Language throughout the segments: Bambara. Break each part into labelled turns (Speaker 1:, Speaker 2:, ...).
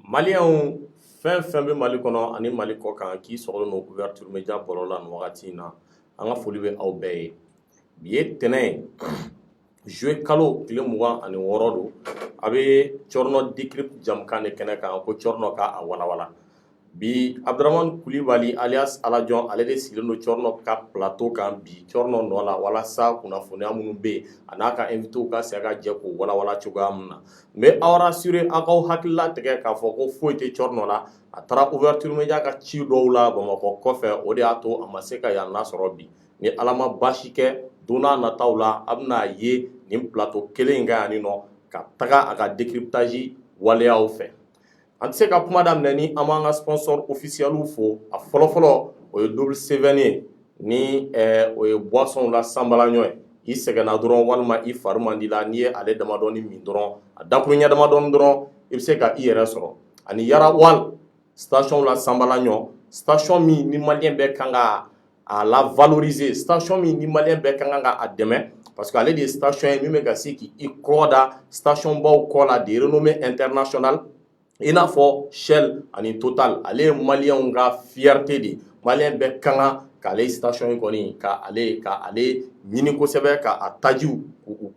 Speaker 1: Malien fɛn bɛ Mali kɔnɔ ani Mali kɔ kan k'i sɔgɔlen don ouverture média bɔlɔ la nin wagati in na an ka foli bɛ aw bɛɛ ye bi ye tɛnɛn juillet kalo tile 26 don a bɛ Cɔrɔnɔ Decrypt jamukan de kɛnɛ kan ko Cɔrɔnɔ ka a walawala bi Abdramane Coulibaly alias Alajon ale de sigilen don Cɔrɔnɔ ka plateau kan bi Cɔrɔnɔ nɔ la walasa kunnafoniya minnu bɛ yen a n'a ka invité ka se ka jɛ k'o walawala cogoya min na mais aw rassuré aw k'aw hakilila tigɛ k'a fɔ ko foyi tɛ Cɔrɔnɔ la a taara ouverture média ka ci dɔw la Bamakɔ kɔfɛ o de y'a to a ma se ka yan lasɔrɔ bi ni Ala ma basi kɛ don n'a nataw la a bɛna ye nin plateau kelen in kan yan nɔ ka taga a ka décryptage waleyaw fɛ an tɛ se ka kuma daminɛ ni an b'an ka sponsor officiel fo a fɔlɔfɔlɔ o ye double Seven ye ni o ye boisson la sanbalaɲɔ ye i sɛgɛnna dɔrɔn walima i fari man di la n'i ye ale damadɔni min dɔrɔn a dakuruɲɛ damadɔni dɔrɔn i bɛ se ka i yɛrɛ sɔrɔ ani Yarawal station la sanbalaɲɔ station min ni malien bɛɛ kan ka a la valoriser station min ni malien bɛɛ kan ka a dɛmɛ parce que ale de ye station ye min bɛ ka se k'i kɔ da station baw kɔ la de renommée internationale i n'a fɔ Shell ani Total ale ye malien ka fierté de malien bɛɛ kan ka k'ale station in kɔni k'ale ɲini kosɛbɛ k'a tajiw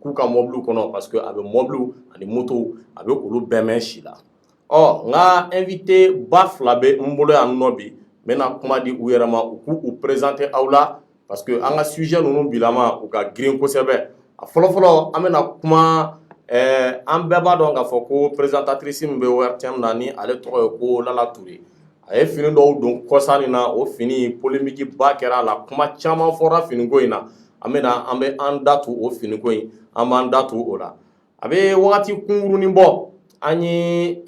Speaker 1: k'u ka mɔbiliw kɔnɔ parce que a bɛ mɔbiliw ani motow a bɛ olu bɛɛ mɛn si la n ka invité ba fila bɛ n bolo yan nɔ bi n bɛna kuma di u yɛrɛ ma u k'u présenter aw la parce que an ka sujet ninnu bilama u ka girin kosɛbɛ a fɔlɔfɔlɔ an bɛna kuma an bɛɛ b'a dɔn k'a fɔ ko présentatrice min bɛ ORTM na ni ale tɔgɔ ye ko Lala Ture a ye fini dɔw don kɔsa nin na o fini polémique ba kɛra a la kuma caman fɔra finiko in na an bɛ an da tu o finiko in an b'an da tu o la a bɛ wagati kunkurunin bɔ an ye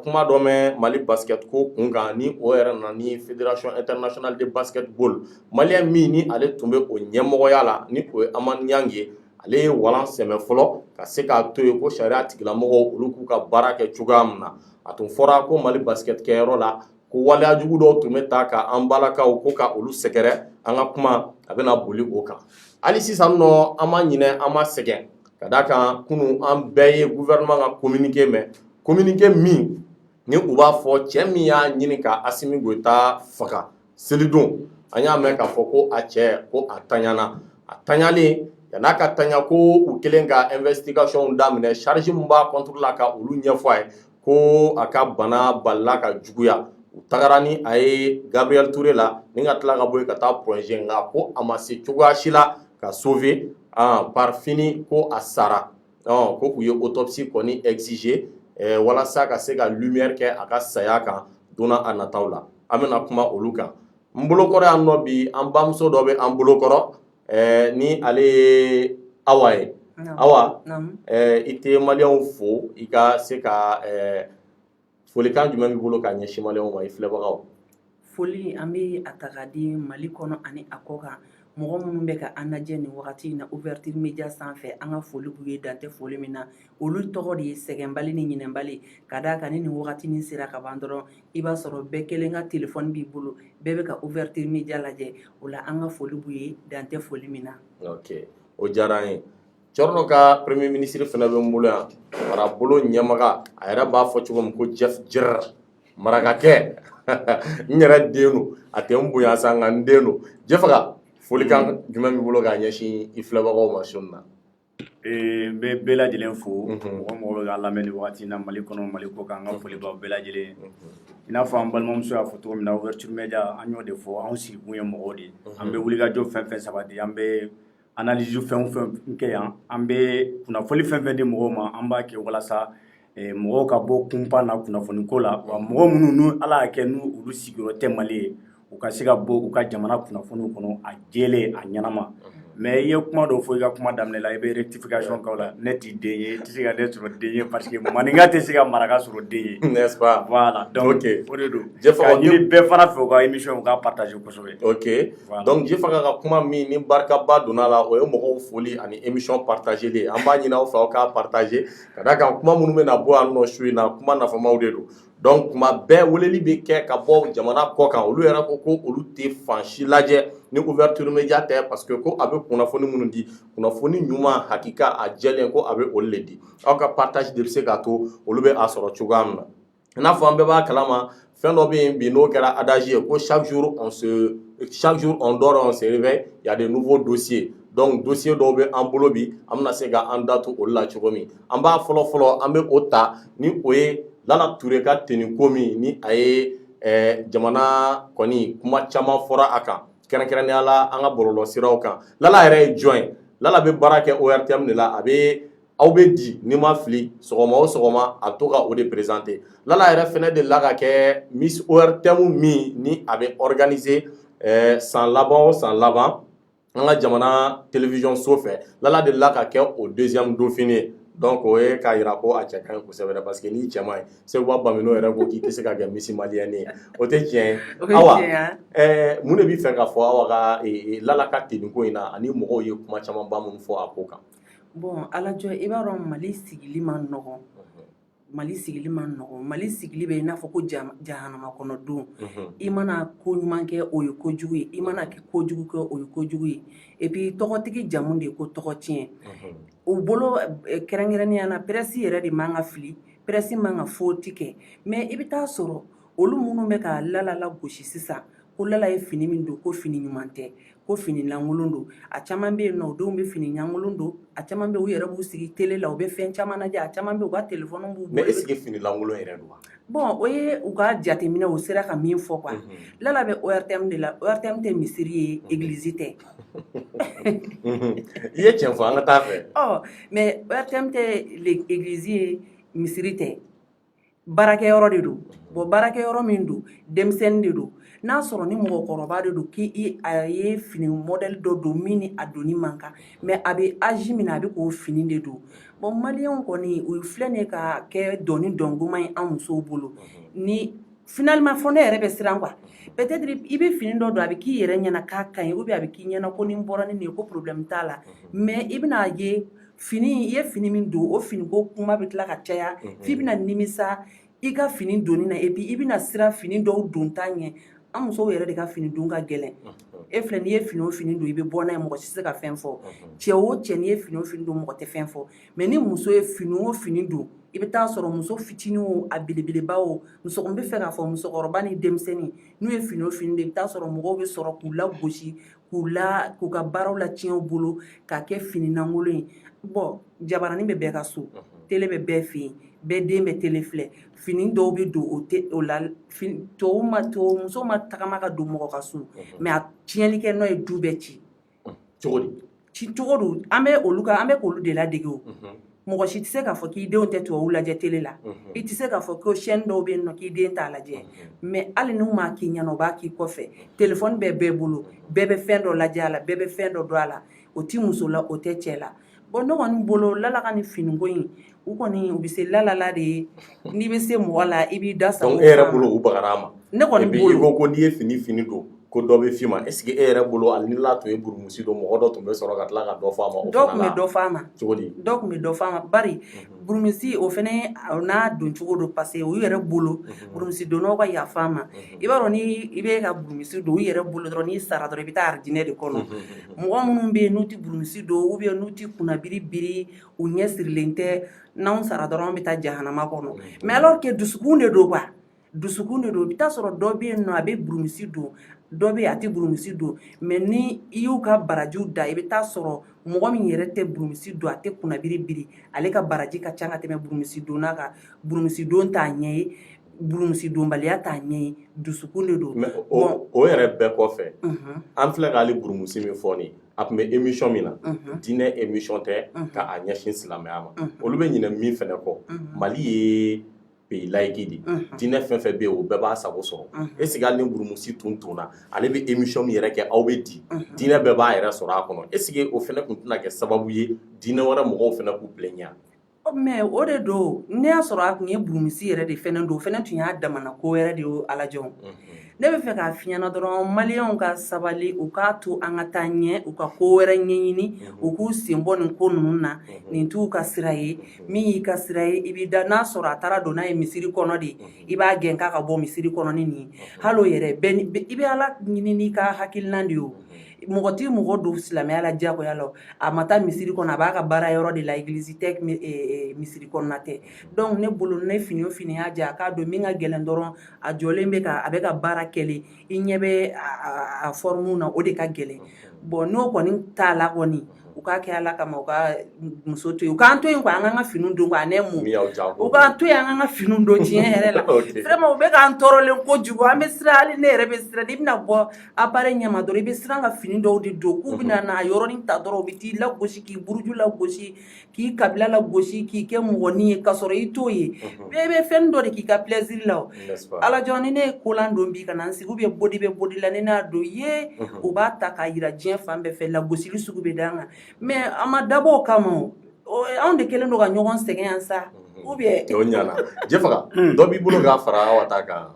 Speaker 1: kuma dɔ mɛn Mali basket ko kun kan ni o yɛrɛ nana ni Fédération internationale de basketball malien min ni ale tun bɛ o ɲɛmɔgɔya la ni o ye Amani Yang ye ale ye walan sɛmɛ fɔlɔ ka se k'a to yen ko sariya tigilamɔgɔw olu k'u ka baara kɛ cogoya min na a tun fɔra ko Mali basket kɛyɔrɔ la ko waleya jugu dɔw tun bɛ ta ka an balakaw ko ka olu sɛgɛrɛ an ka kuma a bɛna boli o kan hali sisan nɔ an ma ɲinɛ an ma sɛgɛn ka d'a kan kunun an bɛɛ ye gouvernement ka communiqué mɛn communiqué min ni u b'a fɔ cɛ min y'a ɲini ka Asimi Goyita faga selidon an y'a mɛn k'a fɔ ko a cɛ ko a taɲana a taɲalen yan'a ka taɲa ko u kɛlen ka investigation daminɛ charge min b'a contre la ka olu ɲɛfɔ a ye ko a ka bana balila ka juguya u tagara ni a ye Gabriel Touré la ni ka tila ka bɔ yen ka taa projet nka ko a ma se cogoya si la ka sauver par fini ko a sara ko u ye autopsie kɔni exiger walasa ka se ka lumière kɛ a ka saya kan donna a nataw la an bɛna kuma olu kan n bolokɔrɔ yan nɔ bi an bamuso dɔ bɛ an bolokɔrɔ ni ale ye Awa ye Awa i tɛ maliyɛnw fo i ka se ka folikan jumɛn b'i bolo k'a ɲɛsin maliyɛnw ma i filɛbagaw
Speaker 2: foli an bɛ a ta k'a di Mali kɔnɔ ani a kɔ kan mɔgɔ minnu bɛ ka an lajɛ nin wagati in na ouverture média sanfɛ an ka foli b'u ye dan tɛ foli min na olu tɔgɔ de ye sɛgɛnbali ni ɲinɛnbali ka d'a kan ni nin wagati nin sera ka ban dɔrɔn i b'a sɔrɔ bɛɛ kelen ka téléphone b'i bolo bɛɛ bɛ ka ouverture média lajɛ o la an ka foli b'u ye dan tɛ foli min na
Speaker 1: ok o diyara an ye Cɔrɔnɔ ka premier ministre fana bɛ n bolo yan marabolo ɲɛmaga a yɛrɛ b'a fɔ cogo min ko Jeff Jir marakakɛ n yɛrɛ den don a tɛ n bonya sa nka n den don Jefaga folikan jumɛn b'i bolo k'a ɲɛsin i filɛbagaw ma sɔn na
Speaker 3: n bɛ bɛɛ lajɛlen fo mɔgɔ bɛ ka lamɛn nin wagati in na Mali kɔnɔ Mali kɔ kan an ka foli b'aw bɛɛ lajɛlen i n'a fɔ an balimamuso y'a fɔ cogo min na ouverture média an y'o de fɔ anw sigikun ye mɔgɔw de ye an bɛ wulikajɔ fɛn fɛn sabati an bɛ analyse fɛn o fɛn kɛ yan an bɛ kunnafoni fɛn fɛn di mɔgɔw ma an b'a kɛ walasa mɔgɔw ka bɔ kunpan na kunnafoni ko la wa mɔgɔ minnu n'u Ala y'a kɛ n'u olu sigiyɔrɔ tɛ Mali ye u ka se ka bɔ u ka jamana kunnafoniw kɔnɔ a jɛlen a ɲɛnama mais i ye kuma dɔ fɔ i ka kuma daminɛ la i bɛ rectification k'aw la ne t'i den ye i tɛ se ka ne sɔrɔ den ye parce que maninka tɛ se ka maraka sɔrɔ den ye
Speaker 1: n'est-ce pas
Speaker 3: voilà donc
Speaker 1: ok
Speaker 3: o de don
Speaker 1: Jefaga
Speaker 3: ka ɲini bɛɛ fana fɛ u ka émission u ka partager kosɛbɛ
Speaker 1: ok donc Jefaga ka kuma min ni barikaba donna la o ye mɔgɔw foli ani émission partager de an b'a ɲini aw fɛ aw k'a partager ka d'a kan kuma minnu bɛna bɔ yan nɔ su in na kuma nafamaw de don donc tuma bɛɛ weleli bɛ kɛ ka bɔ jamana kɔ kan olu yɛrɛ ko olu tɛ fan si lajɛ ni ouverture média tɛ parce que ko a bɛ kunnafoni minnu di kunnafoni ɲuman hakika a jɛlen ko a bɛ olu de di aw ka partage de bɛ se k'a to olu bɛ a sɔrɔ cogoya min na n'a fɔ an bɛɛ b'a kalama fɛn dɔ bɛ yen bi n'o kɛra adage ye ko chaque jour on dort on se réveille il y a de nouveaux dossiers donc dossier dɔw bɛ an bolo bi an bɛna se ka an da to olu la cogo min an b'a fɔlɔ an bɛ o ta ni o ye Lala Ture ka teniko min ni a ye jamana kɔni kuma caman fɔra a kan kɛrɛnkɛrɛnnenya la an ka bɔlɔlɔsiraw kan Lala yɛrɛ ye jɔn ye Lala bɛ baara kɛ ORTM de la aw bɛ di ni ma fili sɔgɔma o sɔgɔma a bɛ to ka o de présenter Lala yɛrɛ fɛnɛ de la ka kɛ Miss ORTM min ni a bɛ organiser san laban o san laban an ka jamana télévision so fɛ Lala de la ka kɛ o deuxième dauphine ye donc o ye k'a jira ko a cɛ ka ɲi kosɛbɛ parce que n'i cɛ man ɲi Seguba Bamino yɛrɛ ko k'i tɛ se ka kɛ Miss Malienne ye o tɛ tiɲɛ ye Awa mun de b'i fɛ ka fɔ Awa ka Lala ka teniko in na ani mɔgɔw ye kuma camanba minnu fɔ a ko kan.
Speaker 2: Bon Alajɔ i b'a dɔn Mali sigili man nɔgɔn Mali sigili bɛ i n'a fɔ ko jahanama kɔnɔ don i mana ko ɲuman kɛ o ye kojugu ye i mana kojugu kɛ o ye kojugu ye et puis tɔgɔtigi jamu de ye ko tɔgɔ tiɲɛ u bolo kɛrɛnkɛrɛnnenya na presse yɛrɛ de man ka fili presse man ka faute kɛ mais i bɛ taa sɔrɔ olu minnu bɛ ka Lala lagosi sisan ko Lala ye fini min don ko fini ɲuman tɛ ko fini lankolon don a caman bɛ yen nɔ o denw bɛ fini ɲankolon don a caman bɛ u yɛrɛ b'u sigi télé la u bɛ fɛn caman lajɛ a caman bɛ u ka téléphone b'u bolo
Speaker 1: mais est-ce que fini lankolon yɛrɛ don wa
Speaker 2: bon o ye u ka jateminɛ u sera ka min fɔ quoi Lala bɛ ORTM de la ORTM tɛ misiri ye église tɛ
Speaker 1: i ye tiɲɛ fɔ an ka taa fɛ
Speaker 2: mais ORTM tɛ église ye misiri tɛ baarakɛyɔrɔ de don bon baarakɛyɔrɔ min don denmisɛnnin de don n'a sɔrɔ ni mɔgɔkɔrɔba de don a ye fini modèle dɔ don min ni a donni man kan mais a bɛ âge min na a bɛ k'o fini de don bon maliyɛnw kɔni u filɛ nin ye ka kɛ dɔnni dɔngoma ye an musow bolo ni finalement fɔ ne yɛrɛ bɛ siran quoi peut-être i bɛ fini dɔ don a bɛ k'i yɛrɛ ɲɛna k'a ka ɲi ou bien a bɛ k'i ɲɛna ko ni n bɔra ni nin ye ko problème t'a la mais i bɛna ye i ye fini min don o fini ko kuma bɛ tila ka caya f'i bɛna nimisa i ka fini donni na et puis i bɛna siran fini dɔw don ta ɲɛ an musow yɛrɛ de ka fini don ka gɛlɛn e filɛ n'i ye fini o fini don i bɛ bɔ n'a ye mɔgɔ si tɛ se ka fɛn fɔ cɛ o cɛ n'i ye fini o fini don mɔgɔ tɛ fɛn fɔ mais ni muso ye fini o fini don i bɛ taa sɔrɔ muso fitinin o a belebeleba o musokɔrɔba bɛ fɛ k'a fɔ musokɔrɔba ni denmisɛnnin n'u ye fini o fini don i bɛ taa sɔrɔ mɔgɔw bɛ sɔrɔ k'u lagosi k'u ka baaraw latiɲɛ u bolo k'a kɛ fini lankolon ye bon jabaranin bɛ bɛɛ ka so télé bɛ bɛɛ fɛ yen bɛɛ den bɛ télé filɛ fini dɔw bɛ don o la muso ma tagama ka don mɔgɔ ka so mais a tiɲɛli kɛ n'o ye du bɛɛ ci
Speaker 1: cogo di
Speaker 2: ci cogo don an bɛ k'olu de ladege o mɔgɔ si tɛ se k'a fɔ k'i denw tɛ tubabu lajɛ télé la i tɛ se k'a fɔ ko chaîne dɔw bɛ yen nɔ k'i den t'a lajɛ mais hali n'u m'a k'i ɲɛna u b'a k'i kɔfɛ téléphone bɛ bɛɛ bolo bɛɛ bɛ fɛn dɔ lajɛ a la bɛɛ bɛ fɛn dɔ dɔn a la o tɛ muso la o tɛ cɛ la bon ne kɔni bolo Lala ka nin finiko in u kɔni u bɛ se Lala la de ye n'i bɛ se mɔgɔ la i b'i da sago
Speaker 1: donc e yɛrɛ bolo u bagara a ma
Speaker 2: ne kɔni bolo
Speaker 1: i ko ko n'i ye fini don ko dɔ bɛ f'i ma est ce que e yɛrɛ bolo hali ni Lala tun ye burumusi don mɔgɔ dɔ tun bɛ sɔrɔ ka tila ka dɔ fɔ a ma
Speaker 2: dɔw tun bɛ dɔ fɔ a ma
Speaker 1: cogo di
Speaker 2: dɔw tun bɛ dɔ fɔ a ma bari burumusi o fana n'a don cogo don parce que u yɛrɛ bolo burumusi donnaw ka yafa a ma i b'a dɔn ni i bɛ ka burumusi don u yɛrɛ bolo dɔrɔn n'i sara dɔrɔn i bɛ taa aridinɛ de kɔnɔ mɔgɔ minnu bɛ yen n'u tɛ burumusi don ou bien n'u tɛ kunnabiri biri u ɲɛ sirilen tɛ n'anw sara dɔrɔn an bɛ taa jahanama kɔnɔ mais alors que dusukun de don quoi dusukun de don i bɛ taa sɔrɔ dɔ bɛ yen nɔ a bɛ burumusi don dɔ bɛ yen a tɛ burumusi don mais ni i y'u ka barajiw da i bɛ taa sɔrɔ mɔgɔ min yɛrɛ tɛ burumusi don a tɛ kunnabiri biri ale ka baraji ka ca ka tɛmɛ burumusi donna kan burumusi don t'a ɲɛ ye burumusi donbaliya t'a ɲɛ ye dusukun de don
Speaker 1: mais o yɛrɛ bɛɛ kɔfɛ an filɛ k'ale burumusi min fɔ nin a tun bɛ émission min na diinɛ émission tɛ k'a ɲɛsin silamɛya ma olu bɛ ɲinɛ min fɛnɛ kɔ Mali ye pays laïque de diinɛ fɛn fɛn bɛ yen o bɛɛ b'a sago sɔrɔ est ce que hali ni burumusi tun tonna ale bɛ émission min yɛrɛ kɛ aw bɛ di diinɛ bɛɛ b'a yɛrɛ sɔrɔ a kɔnɔ est ce que o fɛnɛ tun tɛna kɛ sababu ye diinɛ wɛrɛ mɔgɔw fɛnɛ k'u bilenya
Speaker 2: mais o de don ne y'a sɔrɔ a tun ye burumusi yɛrɛ de fɛnɛ don o fɛnɛ tun y'a damana ko wɛrɛ de ye Alajɔn ne bɛ fɛ k'a f'i ɲɛna dɔrɔn maliyɛnw ka sabali u k'a to an ka taa ɲɛ u ka ko wɛrɛ ɲɛɲini u k'u sen bɔ nin ko ninnu na nin t'u ka sira ye min y'i ka sira ye i b'i da n'a sɔrɔ a taara don n'a ye misiri kɔnɔ de i b'a gɛn k'a ka bɔ misiri kɔnɔ ni nin ye hali o yɛrɛ i bɛ Ala ɲini n'i ka hakilina de ye o mɔgɔ ti mɔgɔ don silamɛya la diyagoya la a ma taa misiri kɔnɔ a b'a ka baara yɔrɔ de la église tɛ misiri kɔnɔna tɛ donc ne bolo ne fini o fini y'a diya k'a don min ka gɛlɛn dɔrɔn a jɔlen bɛ ka a bɛ ka baara kɛlen i ɲɛ bɛ a forme na o de ka gɛlɛn bon n'o kɔni t'a la kɔni u k'a kɛ Ala kama u ka muso to yen u k'an to yen quoi an k'an ka finiw don quoi ne mun u k'an to yen an k'an ka finiw don tiɲɛ yɛrɛ la vraiment u bɛ k'an tɔɔrɔlen kojugu an bɛ siran hali ne yɛrɛ bɛ siran n'i bɛna bɔ appareil ɲɛma dɔrɔn i bɛ siran ka fini dɔw de don k'u bɛna na a yɔrɔnin ta dɔrɔn u bɛ t'i lagosi k'i buruju lagosi k'i kabila lagosi k'i kɛ mɔgɔnin ye k'a sɔrɔ i t'o ye bɛɛ bɛ fɛn dɔ de k'i ka plaisir la o Ala jɔn ni ne ye kolan don bi ka na n sigi ou bien body bɛ body la ni ne y'a don ye u b'a ta k'a yira diɲɛ fan bɛɛ fɛ lagosili sugu bɛ d'an kan mais a ma dabɔ o kama o anw de kɛlen don ka ɲɔgɔn sɛgɛn yan sa ou bien
Speaker 1: o ɲana Jefaga dɔ b'i bolo k'a fara Awa ta kan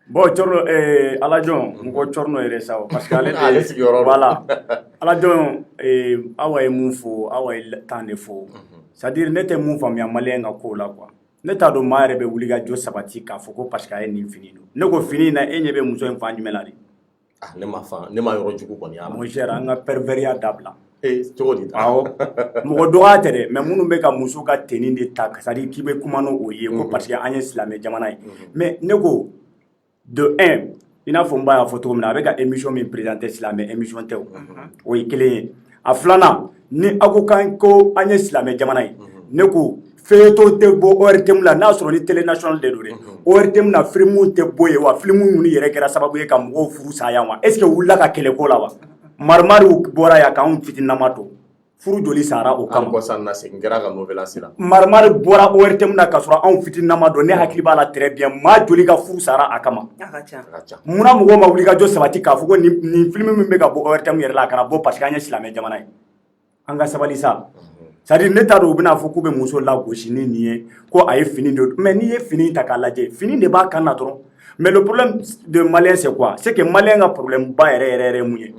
Speaker 3: bon Cɔrɔ Ala jɔn n ko Cɔrɔ yɛrɛ sa parce que ale
Speaker 1: ale sigiyɔrɔ
Speaker 3: voilà Ala jɔn Awa ye mun fɔ Awa ye tan de fɔ c'est à dire ne tɛ mun faamuya maliyɛn ka ko la quoi ne t'a dɔn maa yɛrɛ bɛ wuli ka jɔ sabati k'a fɔ ko parce que a ye nin fini don ne ko fini in na e ɲɛ bɛ muso in fan jumɛn la de
Speaker 1: ne ma yɔrɔ jugu kɔni y'a la
Speaker 3: mon cher an ka pervers dabila
Speaker 1: cogo di
Speaker 3: awɔ mɔgɔ dɔgɔya tɛ dɛ mais minnu bɛ ka muso ka tenue de ta c'est à dire k'i bɛ kuma n'o ye ko parce que an ye silamɛ jamana ye mais ne ko de un i n'a fɔ n ba y'a fɔ cogo min na a bɛ ka émission min présenter silamɛ émission tɛ o ye kelen ye a filanan ni aw ko kan ko an ye silamɛ jamana ye ne ko feeto tɛ bɔ ORTM la n'a sɔrɔ ni télé national de don dɛ ORTM na film tɛ bɔ yen wa film ninnu yɛrɛ kɛra sababu ye ka mɔgɔw furu sa yan wa est ce que wulila ka kɛlɛ ko la wa marimariw bɔra yan k'anw fitininama to furu joli sara o kama marimari bɔra ORTM na ka sɔrɔ anw fitininama don ne hakili b'a la très bien maa joli ka furu sara a kama munna mɔgɔw ma wuli ka jɔ sabati k'a fɔ ko nin film min bɛ ka bɔ ORTM yɛrɛ la a kana bɔ parce que an ye silamɛ jamana ye an ka sabali sa c'est à dire ne t'a dɔn u bɛna fɔ k'u bɛ muso lagosi ni nin ye ko a ye fini don mais n'i ye fini ta k'a lajɛ fini de b'a kan na dɔrɔn mais le problème de malien c'est quoi c'est que malien ka problème ba yɛrɛ yɛrɛ mun ye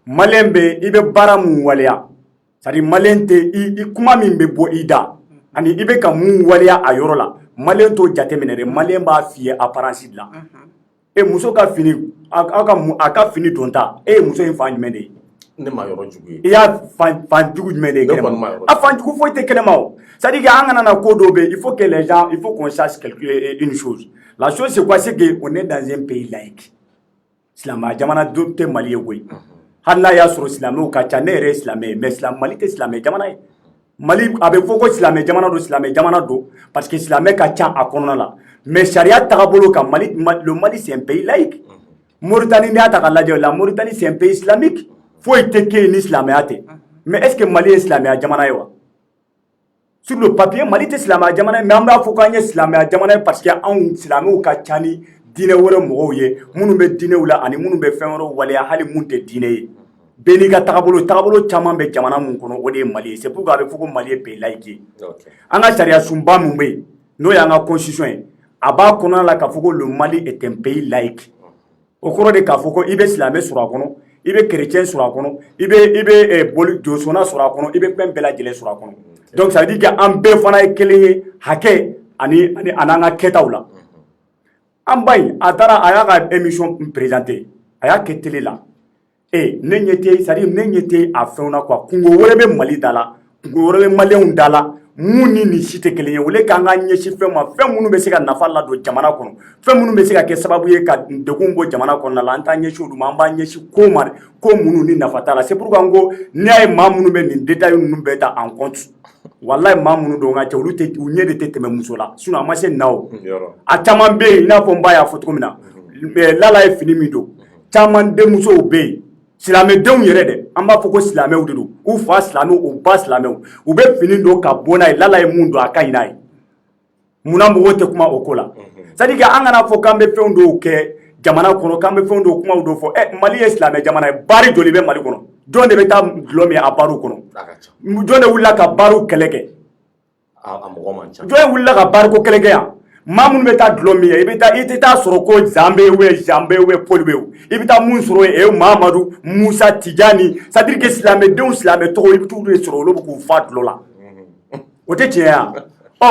Speaker 3: malien bɛ i bɛ baara mun waleya c'est à dire malien tɛ i kuma min bɛ bɔ i da ani i bɛ ka mun waleya a yɔrɔ la malien t'o jateminɛ dɛ malien b'a f'i ye apparence de la e muso ka fini a ka fini don ta e ye muso in fan jumɛn de ye
Speaker 1: ne ma yɔrɔ jugu ye
Speaker 3: i y'a fan jugu jumɛn de ye kɛnɛma a fan jugu foyi tɛ kɛnɛma o c'est à dire an kana na ko dɔw bɛ il faut que les gens il faut qu'on sache une chose la chose c'est quoi c'est que on est dans un pays laïque silamɛ jamana dɔ tɛ Mali ye koyi hali n'a y'a sɔrɔ silamɛw ka ca ne yɛrɛ ye silamɛ ye mais Mali tɛ silamɛ jamana ye Mali a bɛ fɔ ko silamɛ jamana don parce que silamɛ ka ca a kɔnɔna la mais sariya tagabolo kan le Mali c'est un pays laïque Mauritanie n'i y'a ta k'a lajɛ la Mauritanie c'est un pays islamique foyi tɛ kɛ yen ni silamɛya tɛ mais est ce que Mali ye silamɛya jamana ye wa sur le papier Mali tɛ silamɛya jamana ye mais an b'a fɔ k'an ye silamɛya jamana ye parce que anw silamɛw ka ca ni diinɛ wɛrɛ mɔgɔw ye minnu bɛ diinɛw la ani minnu bɛ fɛn wɛrɛw waleya hali mun tɛ diinɛ ye bɛɛ n'i ka tagabolo caman bɛ jamana mun kɔnɔ o de ye Mali ye c'est pourquoi a bɛ fɔ ko Mali ye pays laïque ye an ka sariya sunba mun bɛ yen n'o y'an ka constitution ye a b'a kɔnɔna la k'a fɔ ko le Mali est un pays laïque o kɔrɔ de k'a fɔ ko i bɛ silamɛ sɔrɔ a kɔnɔ i bɛ chrétien sɔrɔ a kɔnɔ i bɛ josona sɔrɔ a kɔnɔ i bɛ fɛn bɛɛ lajɛlen sɔrɔ a kɔnɔ donc ça veut dire que an bɛɛ fana ye kelen ye hakɛ ani an ka kɛtaw la an ba in a taara a y'a ka émission présenter a y'a kɛ télé la ne ɲɛ tɛ c'est à dire ne ɲɛ tɛ a fɛnw na quoi kungo wɛrɛ bɛ Mali da la kungo wɛrɛ bɛ maliyɛnw da la mun ni nin si tɛ kelen ye o le k'an ka ɲɛsin fɛn ma fɛn minnu bɛ se ka nafa ladon jamana kɔnɔ fɛn minnu bɛ se ka kɛ sababu ye ka degun bɔ jamana kɔnɔna la an t'an ɲɛsin olu ma an b'an ɲɛsin ko minnu ni nafa t'a la c'est pourquoi n ko n'i y'a ye maa minnu bɛ nin détail ninnu bɛɛ ta en compte walayi maa minnu don ka cɛ olu ɲɛ de tɛ tɛmɛ muso la sinon a ma se na o a caman bɛ yen i n'a fɔ n ba y'a fɔ cogo min na Lala ye fini min don caman denmusow bɛ yen silamɛdenw yɛrɛ dɛ an b'a fɔ ko silamɛw de don u fa silamɛw u ba silamɛw u bɛ fini don ka bɔ n'a ye Lala ye mun don a ka ɲi n'a ye munna mɔgɔw tɛ kuma o ko la c'est à dire que an kana fɔ k'an bɛ fɛn dɔw kɛ jamana kɔnɔ k'an bɛ fɛn dɔw kumaw dɔw fɔ Mali ye silamɛ jamana ye baari joli bɛ Mali kɔnɔ jɔn de bɛ taa dulɔ min a baariw kɔnɔ jɔn de wulila ka baariw kɛlɛ kɛ jɔn wulila ka baariko kɛlɛ kɛ yan maa minnu bɛ taa dulɔ min ye i tɛ taa sɔrɔ ko Zanbe ou Paul bɛ i bɛ taa mun sɔrɔ yen Mahamadu Musa Tijani c'est à dire que silamɛdenw silamɛ tɔgɔ i bɛ t'olu de sɔrɔ olu bɛ k'u fa dulɔ la o tɛ tiɲɛ ya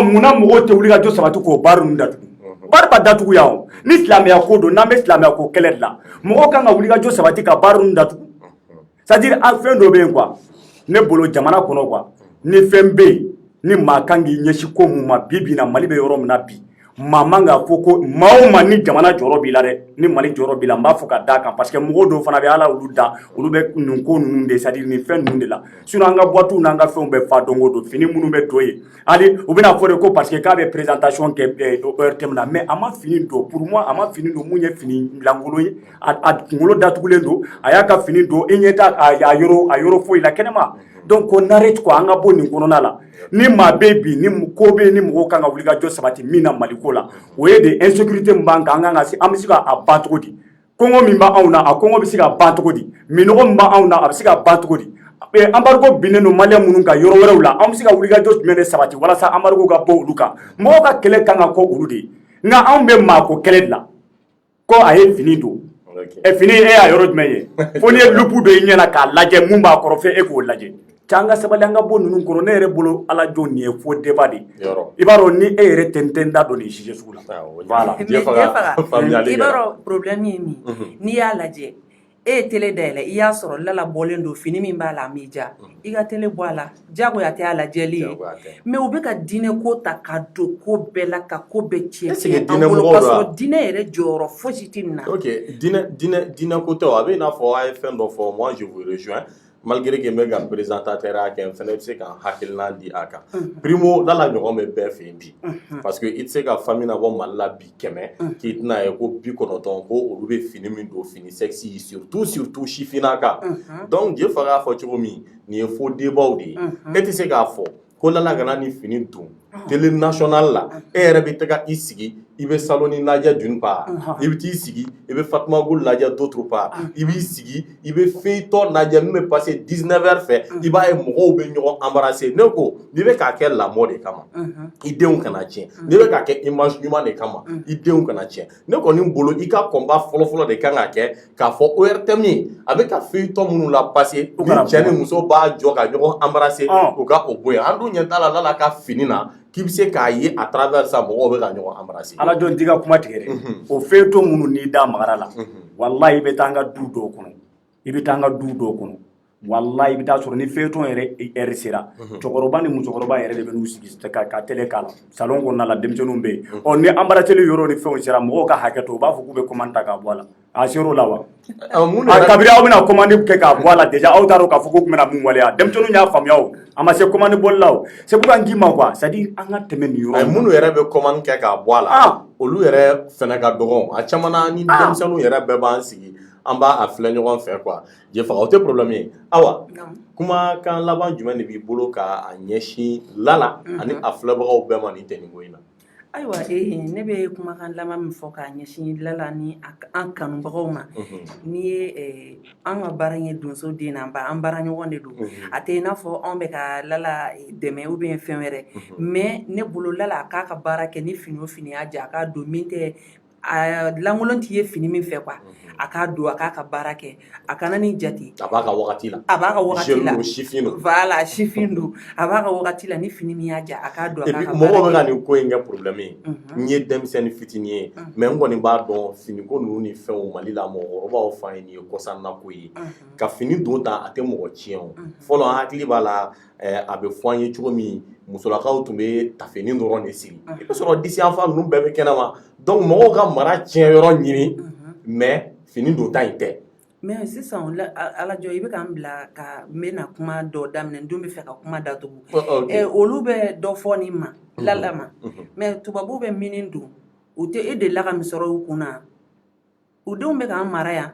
Speaker 3: munna mɔgɔw tɛ wuli ka jɔ sabati k'o baari ninnu datugu baari ba datugu yan ni silamɛya ko don n'an bɛ silamɛya ko kɛlɛ de la mɔgɔw kan ka wuli ka jɔ sabati ka baari ninnu datugu c'est-à-dire a fɛn dɔ bɛ yen quoi ne bolo jamana kɔnɔ quoi ni fɛn bɛ yen ni maa kan k'i ɲɛsin ko mun ma bi bi in na Mali bɛ yɔrɔ min na bi maa man k'a fɔ ko maa o maa ni jamana jɔyɔrɔ b'i la dɛ ni Mali jɔyɔrɔ b'i la n b'a fɔ ka d'a kan parce que mɔgɔw dɔw fana bɛ ala olu da olu bɛ nin ko ninnu de c'est-à-dire nin fɛn ninnu de la sinon an ka boîtes n'an ka fɛnw bɛ fa don o don fini minnu bɛ don yen hali u bɛna fɔ de ko parce que k'a bɛ présentation kɛ heure thème na mais a ma fini don pour moi a ma fini don mun ye fini lankolon ye a kunkolo datugulen don a y'a ka fini don i ɲɛ t'a a yɔrɔ foyi la kɛnɛma donc qu'on arrête quoi an ka bɔ nin kɔnɔna la ni maa bɛ bi ni ko bɛ yen ni mɔgɔw kan ka wuli ka jɔ sabati min na Mali ko la o ye de insécurité min b'an kan an kan ka se an bɛ se k'a ban cogo di kɔngɔ min b'anw na a kɔngɔ bɛ se ka ban cogo di minɔgɔ min b'anw na a bɛ se ka ban cogo di embargo binnen don maliyɛn minnu kan yɔrɔ wɛrɛw la an bɛ se ka wuli ka jɔ jumɛn de sabati walasa embargo ka bɔ olu kan mɔgɔw ka kɛlɛ kan ka kɔ olu de ye nka anw bɛ maako kɛlɛ de la ko a ye fini don fini e y'a yɔrɔ jumɛn ye fo n'i ye lupu dɔ i ɲɛna k'a lajɛ mun b'a kɔrɔ fɛ e k'o lajɛ an ka sabali an ka bɔ ninnu kɔrɔ ne yɛrɛ bolo ala jɔ nin ye fo débat de i b'a dɔn ni e yɛrɛ tɛ da dɔ nin sujet sugu la voilà
Speaker 2: i b'a dɔn problème ye min n'i y'a lajɛ e ye télé dayɛlɛ i y'a sɔrɔ lala bɔlen don fini min b'a la a m'i ja i ka télé bɔ a la jagoya tɛ a lajɛli ye mais u bɛ ka diinɛ ko ta ka don ko bɛɛ la ka ko bɛɛ tiɲɛ an bolo k'a sɔrɔ diinɛ yɛrɛ jɔyɔrɔ fosi tɛ nin na
Speaker 1: ok diinɛ ko tɛ a bɛ i n'a fɔ a ye fɛn dɔ fɔ moi je vous rejoins malgré que n bɛ ka présentateur ya kɛ n fana bɛ se ka hakilina di a kan primo lala ɲɔgɔn bɛ bɛɛ fɛ yen bi parce que i tɛ se ka famille na bɔ Mali la bi 100 k'i tɛna ye ko 90 ko olu bɛ fini min don fini sexy surtout sifinnaka donc je fɛ k'a fɔ cogo min nin ye faux débat de ye e tɛ se k'a fɔ ko lala kana ni fini don télé national la e yɛrɛ bɛ taga i sigi i bɛ Saloni lajɛ d'une part i bɛ t'i sigi i bɛ Fatumata Gul lajɛ d'autre part i b'i sigi i bɛ feuilleton lajɛ min bɛ passer 19h fɛ i b'a ye mɔgɔw bɛ ɲɔgɔn embrasser ne ko n'i bɛ k'a kɛ lamɔ de kama i denw kana tiɲɛ n'i bɛ k'a kɛ image ɲuman de kama i denw kana tiɲɛ ne kɔni bolo i ka combat fɔlɔ-fɔlɔ de kan ka kɛ k'a fɔ ORTM a bɛ ka feuilleton minnu la passer ni cɛ ni muso b'a jɔ ka ɲɔgɔn embrasser u ka o bɔ yen an dun ɲɛ t'a la Lala ka fini na k'i bɛ se k'a ye à travers ça mɔgɔw bɛ ka ɲɔgɔn embrasser ala
Speaker 3: jɔn t'i ka kuma tigɛ dɛ o feuilleton minnu n'i da magara la wallahi i bɛ taa an ka du dɔw kɔnɔ i bɛ taa an ka du dɔw kɔnɔ wallahi i bɛ taa sɔrɔ ni feuilleton yɛrɛ heure sera cɛkɔrɔba ni musokɔrɔba yɛrɛ de bɛ n'u sigi ka télé k'a la salon kɔnɔna la denmisɛnninw bɛ yen ɔ ni embrasseli yɔrɔ ni fɛnw sera mɔgɔw ka hakɛ to u b'a fɔ k'u bɛ commande ta k'a bɔ a la a ser'o la wa kabiri aw bɛna commande kɛ k'a bɔ a la déjà aw t'a dɔn k'a fɔ k'u bɛna mun waleya denmisɛnninw y'a faamuya o a ma se commande bɔli la o c'est pourquoi n k'i ma quoi c'est à dire an ka tɛmɛ nin yɔrɔ
Speaker 1: minnu yɛrɛ bɛ commande kɛ k'a bɔ a la olu yɛrɛ fɛnɛ ka dɔgɔn a caman na ni denmisɛnninw yɛrɛ bɛɛ b'an sigi an b'a filɛ ɲɔgɔn fɛ quoi je faga o tɛ problème ye awa kumakan laban jumɛn de b'i bolo k'a ɲɛsin Lala ani a filɛbagaw bɛɛ ma nin tɛ nin ko in na
Speaker 2: ayiwa ne bɛ kumakan laban min fɔ k'a ɲɛsin Lala ni an kanubagaw ma n'i ye an ka baara ye donso den na an baara ɲɔgɔn de don a tɛ i n'a fɔ anw bɛ ka Lala dɛmɛ ou bien fɛn wɛrɛ mais ne bolo Lala a k'a ka baara kɛ ni fini o fini y'a ja a k'a don min tɛ a lankolon t'i ye fini min fɛ quoi a k'a don a k'a ka baara kɛ a kana ni jate
Speaker 1: a b'a ka wagati la
Speaker 2: a b'a ka wagati la
Speaker 1: sifin don
Speaker 2: voilà sifin don a b'a ka wagati la ni fini min y'a ja a k'a don a k'a ka baara kɛ
Speaker 1: mɔgɔw bɛ ka nin ko in kɛ problème ye n ye denmisɛnnin fitinin ye mais n kɔni b'a dɔn finiko ninnu ni fɛnw Mali la mɔgɔkɔrɔbaw fɔ an ye nin ye kɔsannako ye ka fini don ta a tɛ mɔgɔ tiɲɛ o fɔlɔ an hakili b'a la a bɛ fɔ an ye cogo min musolakaw tun bɛ tafini dɔrɔn de siri i bɛ sɔrɔ disi yanfan ninnu bɛɛ bɛ kɛnɛma donc mɔgɔw ka mara tiɲɛ yɔrɔ ɲini mais fini don ta in tɛ
Speaker 2: mais sisan Alajɔ i bɛ k'an bila ka n bɛna kuma dɔ daminɛ n dun bɛ fɛ ka kuma datugu olu bɛ dɔ fɔ nin ma Lala ma mais tubabuw bɛ minin don u tɛ e delila ka min sɔrɔ u kunna u denw bɛ k'an mara yan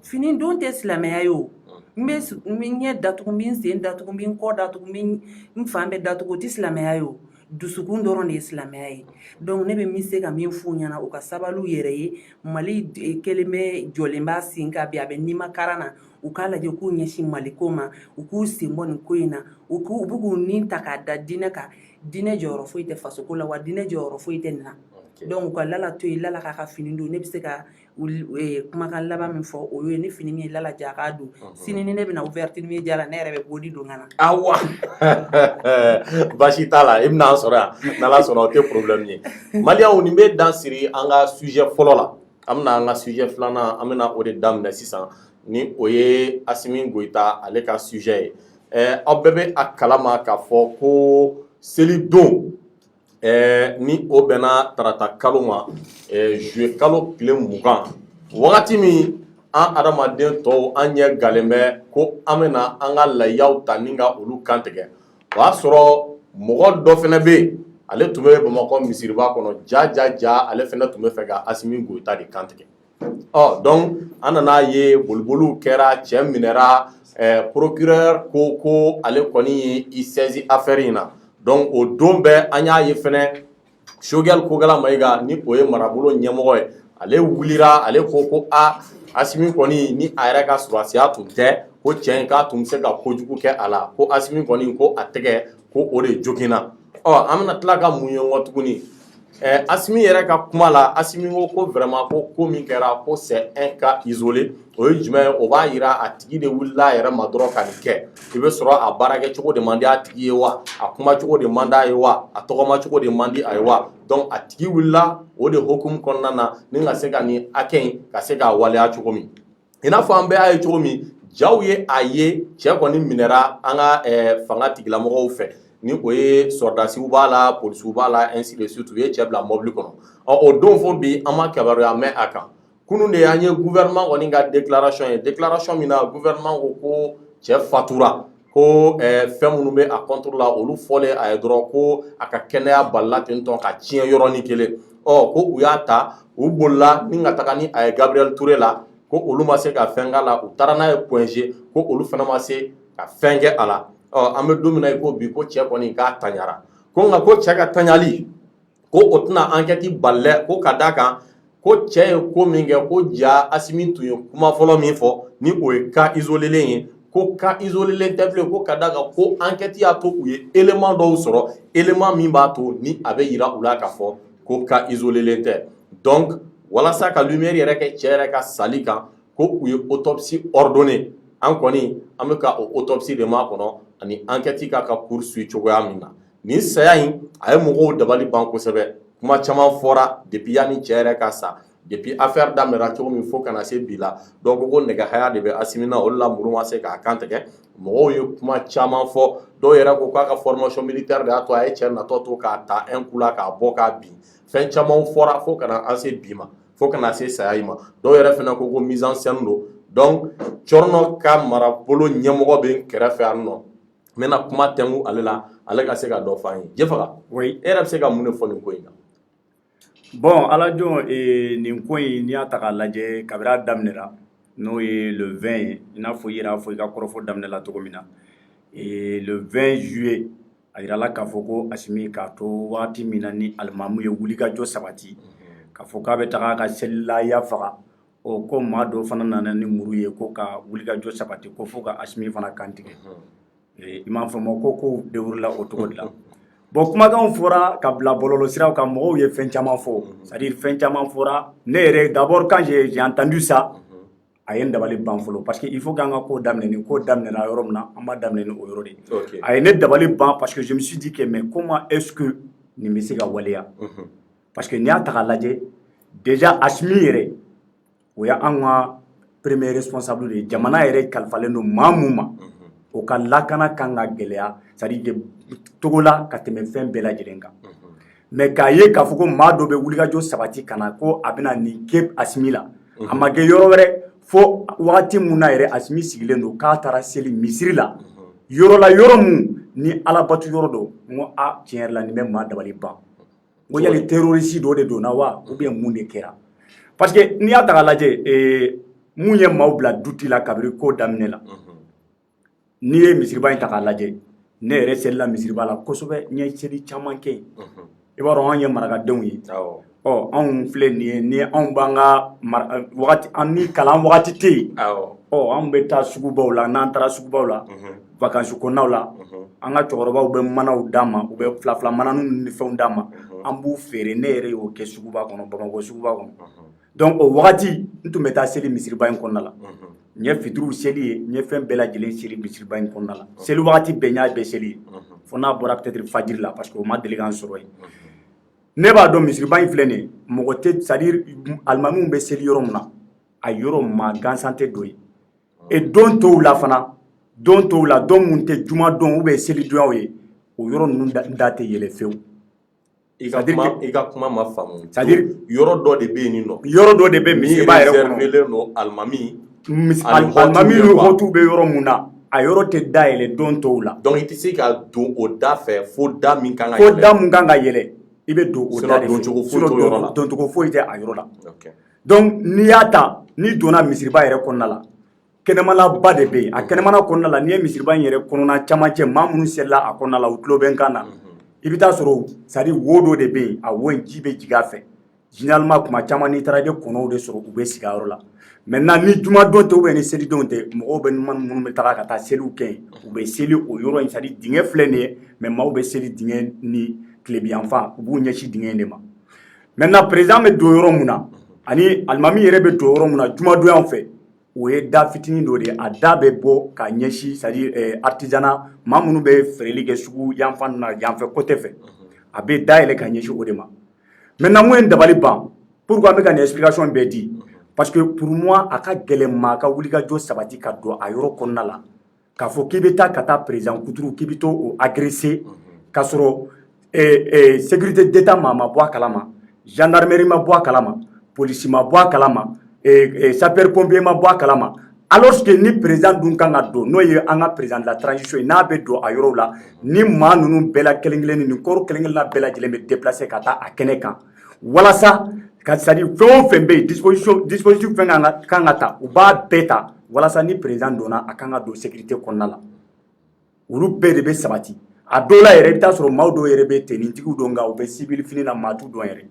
Speaker 2: fini don tɛ silamɛya ye o n bɛ ɲɛ datugu n bɛ n sen datugu n bɛ n kɔ datugu n bɛ n fan bɛɛ datugu o tɛ silamɛya ye o dusukun dɔrɔn de ye silamɛya ye donc ne bɛ min se ka min f'u ɲɛna u ka sabali u yɛrɛ ye Mali kelen bɛ jɔlen b'a sen kan bi a bɛ nimakaran na u k'a lajɛ k'u ɲɛsin Mali ko ma u k'u sen bɔ nin ko in na u bɛ k'u nin ta k'a da diinɛ kan diinɛ jɔyɔrɔ foyi tɛ fasoko la wa diinɛ jɔyɔrɔ foyi tɛ nin na donc u ka Lala to yen Lala k'a ka fini don ne bɛ se ka kumakan laban min fɔ o ye ni fini min ye Lala ja k'a don sini ni ne bɛna ouverture media la ne yɛrɛ bɛ bodi don ka na
Speaker 1: awa basi t'a la i bɛna an sɔrɔ yan n'Ala sɔnna o tɛ problème ye maliyɛnw nin bɛ dan siri an ka sujet fɔlɔ la an bɛna an ka sujet filanan an bɛna o de daminɛ sisan ni o ye Asimi Goita ale ka sujet ye aw bɛɛ bɛ a kalama k'a fɔ ko seli don ni o bɛnna tarata kalo ma juillet kalo tile 20 wagati min an adamaden tɔw an ɲɛ galen bɛ ko an bɛna an ka layiyaw ta ni ka olu kan tigɛ o y'a sɔrɔ mɔgɔ dɔ fana bɛ yen ale tun bɛ Bamakɔ misiriba kɔnɔ ja ale fana tun bɛ fɛ ka Asimi Goita de kan tigɛ donc an nana ye boliboliw kɛra cɛ minɛra procureur ko ale kɔni ye i saisi affaire in na donc o don bɛɛ an y'a ye fɛnɛ Choguel Kogala Mayiga ni o ye marabolo ɲɛmɔgɔ ye ale wulira ale ko Asimi kɔni ni a yɛrɛ ka sɔrɔsiya tun tɛ ko cɛ in k'a tun bɛ se ka kojugu kɛ a la ko Asimi kɔni ko a tɛgɛ ko o de joginna an bɛna tila ka mun ye nkɔ tuguni Asimi yɛrɛ ka kuma la Asimi ko vraiment ko min kɛra ko c'est un cas isolé o ye jumɛn ye o b'a jira a tigi de wulila a yɛrɛ ma dɔrɔn ka nin kɛ i bɛ sɔrɔ a baarakɛcogo de man di a tigi ye wa a kumacogo de man di a ye wa a tɔgɔmacogo de man di a ye wa donc a tigi wulila o de hukumu kɔnɔna na ni ka se ka nin hakɛ in ka se k'a waleya cogo min i n'a fɔ an bɛɛ y'a ye cogo min jaw ye a ye cɛ kɔni minɛra an ka fanga tigilamɔgɔw fɛ ni o ye sɔrdasiw b'a la polisiw b'a la ainsi de suite u ye cɛ bila mɔbili kɔnɔ o don fɔ bi an ma kibaruya mɛn a kan kunun de an ye gouvernement kɔni ka déclaration ye déclaration min na gouvernement ko cɛ fatura ko fɛn minnu bɛ a contre la olu fɔlen a ye dɔrɔn ko a ka kɛnɛya balila ten tɔ ka tiɲɛ yɔrɔnin kelen ko u y'a ta u bolila ni ka taga ni a ye Gabriel Touré la ko olu ma se ka fɛn k'a la u taara n'a ye Point G ko olu fana ma se ka fɛn kɛ a la an bɛ don min na ko bi ko cɛ kɔni k'a taɲara ko nka ko cɛ ka taɲali ko o tɛna enquête bali ko ka d'a kan ko cɛ ye ko min kɛ ko ja Asimi tun ye kuma fɔlɔ min fɔ ni o ye cas isolé ye ko cas isolé tɛ bilen ko ka d'a kan ko enquête y'a to u ye élément dɔw sɔrɔ élément min b'a to ni a bɛ yira u la k'a fɔ ko cas isolé tɛ donc walasa ka lumière yɛrɛ kɛ cɛ yɛrɛ ka sali kan ko u ye autopsie ordonnée an kɔni an bɛ ka o autopsie de ma kɔnɔ ani enquête ka poursuit cogoya min na nin saya in a ye mɔgɔw dabali ban kosɛbɛ kuma caman fɔra depuis yani cɛ yɛrɛ ka sa depuis affaire daminɛra cogo min fo kana se bi la dɔw ko nɛgɛ haya de bɛ Asimi na o de la muru ma se k'a kan tigɛ mɔgɔw ye kuma caman fɔ dɔw yɛrɛ ko k'a ka formation militaire de y'a to a ye cɛ natɔ to k'a ta un coup la k'a bɔ k'a bin fɛn caman fɔra fo kana an se bi ma fo kana se saya in ma dɔw yɛrɛ fana ko mise en scène don donc Cɔrɔnɔ ka marabolo ɲɛmɔgɔ bɛ kɛrɛfɛ yan nɔ n bɛna kuma tɛnku ale la ale ka se ka dɔ f'an ye Jɛfaga e yɛrɛ bɛ se ka mun de fɔ nin ko in kan
Speaker 3: bon Alajon nin ko in n'i y'a ta k'a lajɛ kabiri a daminɛra n'o ye le 20 ye i n'a fɔ i yɛrɛ y'a fɔ i ka kɔrɔfɔ daminɛla cogo min na le 20 juillet a yirala k'a fɔ ko Asimi k'a to waati min na ni alimamu ye wulikajɔ sabati k'a fɔ k'a bɛ taga a ka selilaya faga ko maa dɔ fana nana ni muru ye ko ka wulikajɔ sabati ko fo ka Asimi fana kantigɛ i m'a faamu ko déroulera o cogo de la bon kumakanw fɔra ka bila bɔlɔlɔ siraw kan mɔgɔw ye fɛn caman fɔ c'est-à-dire fɛn caman fɔra ne yɛrɛ d'abord quand j'ai entendu ça a ye n dabali ban fɔlɔ parce que il faut qu'an ka ko daminɛ ni ko daminɛna yɔrɔ min na an b'a daminɛ ni o yɔrɔ de ye a ye ne dabali ban parce que je me suis dit que mais comment est-ce que nin bɛ se ka waleya parce que n'i y'a ta k'a lajɛ déjà Asimi yɛrɛ o ye an ka premier responsable de ye jamana yɛrɛ kalifalen don maa mun ma o ka lakana kan ka gɛlɛya c'est-à-dire togo la ka tɛmɛ fɛn bɛɛ lajɛlen kan mais k'a ye k'a fɔ ko maa dɔ bɛ wulikajɔ sabati ka na ko a bɛna nin kɛ Asimi la a ma kɛ yɔrɔ wɛrɛ fo wagati mun na yɛrɛ Asimi sigilen don k'a taara seli misiri la yɔrɔ la yɔrɔ mun ni alabato yɔrɔ don n ko tiɲɛ yɛrɛ la nin bɛ maa dabali ban n ko yali terroriste dɔ de donna wa ou bien mun de kɛra parce que n'i y'a ta k'a lajɛ mun ye maaw bila duti la kabiri ko daminɛ la n'i ye misiriba in ta k'a lajɛ ne yɛrɛ selila misiriba la kosɛbɛ n ye seli caman kɛ yen i b'a dɔn anw ye marakadenw ye anw filɛ nin ye ni anw b'an ka wagati an ni kalan wagati tɛ yen anw bɛ taa sugubaw la n'an taara sugubaw la vacances kɔnɔnaw la an ka cɛkɔrɔbaw bɛ manaw d'an ma u bɛ fila mananu ni fɛnw d'an ma an b'u feere ne yɛrɛ y'o kɛ suguba kɔnɔ Bamakɔ suguba kɔnɔ donc o wagati n tun bɛ taa seli misiriba in kɔnɔna la n ye fitiriw seli ye n ye fɛn bɛɛ lajɛlen seli misiriba in kɔnɔna la seli wagati bɛɛ n y'a bɛɛ seli ye fo n'a bɔra peut-être fajiri la parce que o ma deli k'an sɔrɔ yen ne b'a dɔn misiriba in filɛ nin ye mɔgɔ tɛ c'est-à-dire alimamiw bɛ seli yɔrɔ min na a yɔrɔ maa gansan tɛ don ye et don tɔw la fana don tɔw la don mun tɛ juma don ou bien seli donyaw ye o yɔrɔ ninnu da tɛ yɛlɛ fewu.
Speaker 1: I ka kuma ma faamu.
Speaker 3: C'est-à-dire
Speaker 1: yɔrɔ dɔ de bɛ yen nɔ.
Speaker 3: yɔrɔ dɔ de bɛ misiriba yɛrɛ kɔnɔ.
Speaker 1: min réservé don alimami.
Speaker 3: alimami ni hɔtu bɛ yɔrɔ mun na a yɔrɔ tɛ da yɛlɛ don tɔw la.
Speaker 1: donc i tɛ se ka don o da fɛ fo da min kan ka
Speaker 3: yɛlɛ.
Speaker 1: fo
Speaker 3: da mun kan ka yɛlɛ i bɛ don o da de fɛ.
Speaker 1: sinon
Speaker 3: doncogo foyi tɛ a yɔrɔ la. donc n'i y'a ta n'i donna misiriba yɛrɛ kɔnɔna la kɛnɛmalaba de bɛ yen a kɛnɛmana kɔnɔna la n'i ye misiriba in yɛrɛ kɔnɔna camancɛ maa minnu selila a kɔnɔna la u tulo bɛ n kan na i bɛ taa sɔrɔ c'est à dire wo dɔ de bɛ yen a wo in ji bɛ jigin a fɛ généralement kuma caman n'i taara i bɛ kɔnɔw de sɔrɔ u bɛ sigi a yɔrɔ la maintenant ni jumadon tɛ ou bien ni selidon tɛ mɔgɔw bɛ minnu bɛ taga ka taa seliw kɛ yen u bɛ seli o yɔrɔ in c'est à dire dingɛ filɛ nin ye mais maaw bɛ seli dingɛ ni tilebiyanfan u b'u ɲɛsin dingɛ in de ma maintenant président bɛ don yɔrɔ mun na ani alimami yɛrɛ bɛ don yɔrɔ mun na jumadonyaw fɛ o ye da fitinin dɔ de ye a da bɛ bɔ ka ɲɛsin c'est à dire artisanat maa minnu bɛ feereli kɛ sugu yanfan na yanfɛ côté fɛ a bɛ dayɛlɛ ka ɲɛsin o de ma maintenant mun ye dabali ban pourquoi an bɛ ka nin explication bɛɛ di parce que pour moi a ka gɛlɛn maa ka wulikajɔ sabati ka don a yɔrɔ kɔnɔna la k'a fɔ k'i bɛ taa ka taa président kuturu k'i bɛ to o agresser k'a sɔrɔ sécurité d'état ma bɔ a kalama gendarmerie ma bɔ a kalama polisi ma bɔ a kalama sapeur pompier ma bɔ a kalama alors que ni président dun kan ka don n'o ye an ka président de la transition ye n'a bɛ don a yɔrɔw la ni maa ninnu bɛɛ la kelen-kelen ni kɔrɔ kelen-kelenna bɛɛ lajɛlen bɛ déplacer ka taa a kɛnɛ kan walasa ka c'est à dire fɛn o fɛn bɛ yen dispositif fɛn kan ka ta u b'a bɛɛ ta walasa ni président donna a kan ka don sécurité kɔnɔna la olu bɛɛ de bɛ sabati a dɔw la yɛrɛ i bɛ taa sɔrɔ maaw dɔw yɛrɛ bɛ tenitigiw dɔn nka u bɛ civil fini na maa t'u dɔn yɛrɛ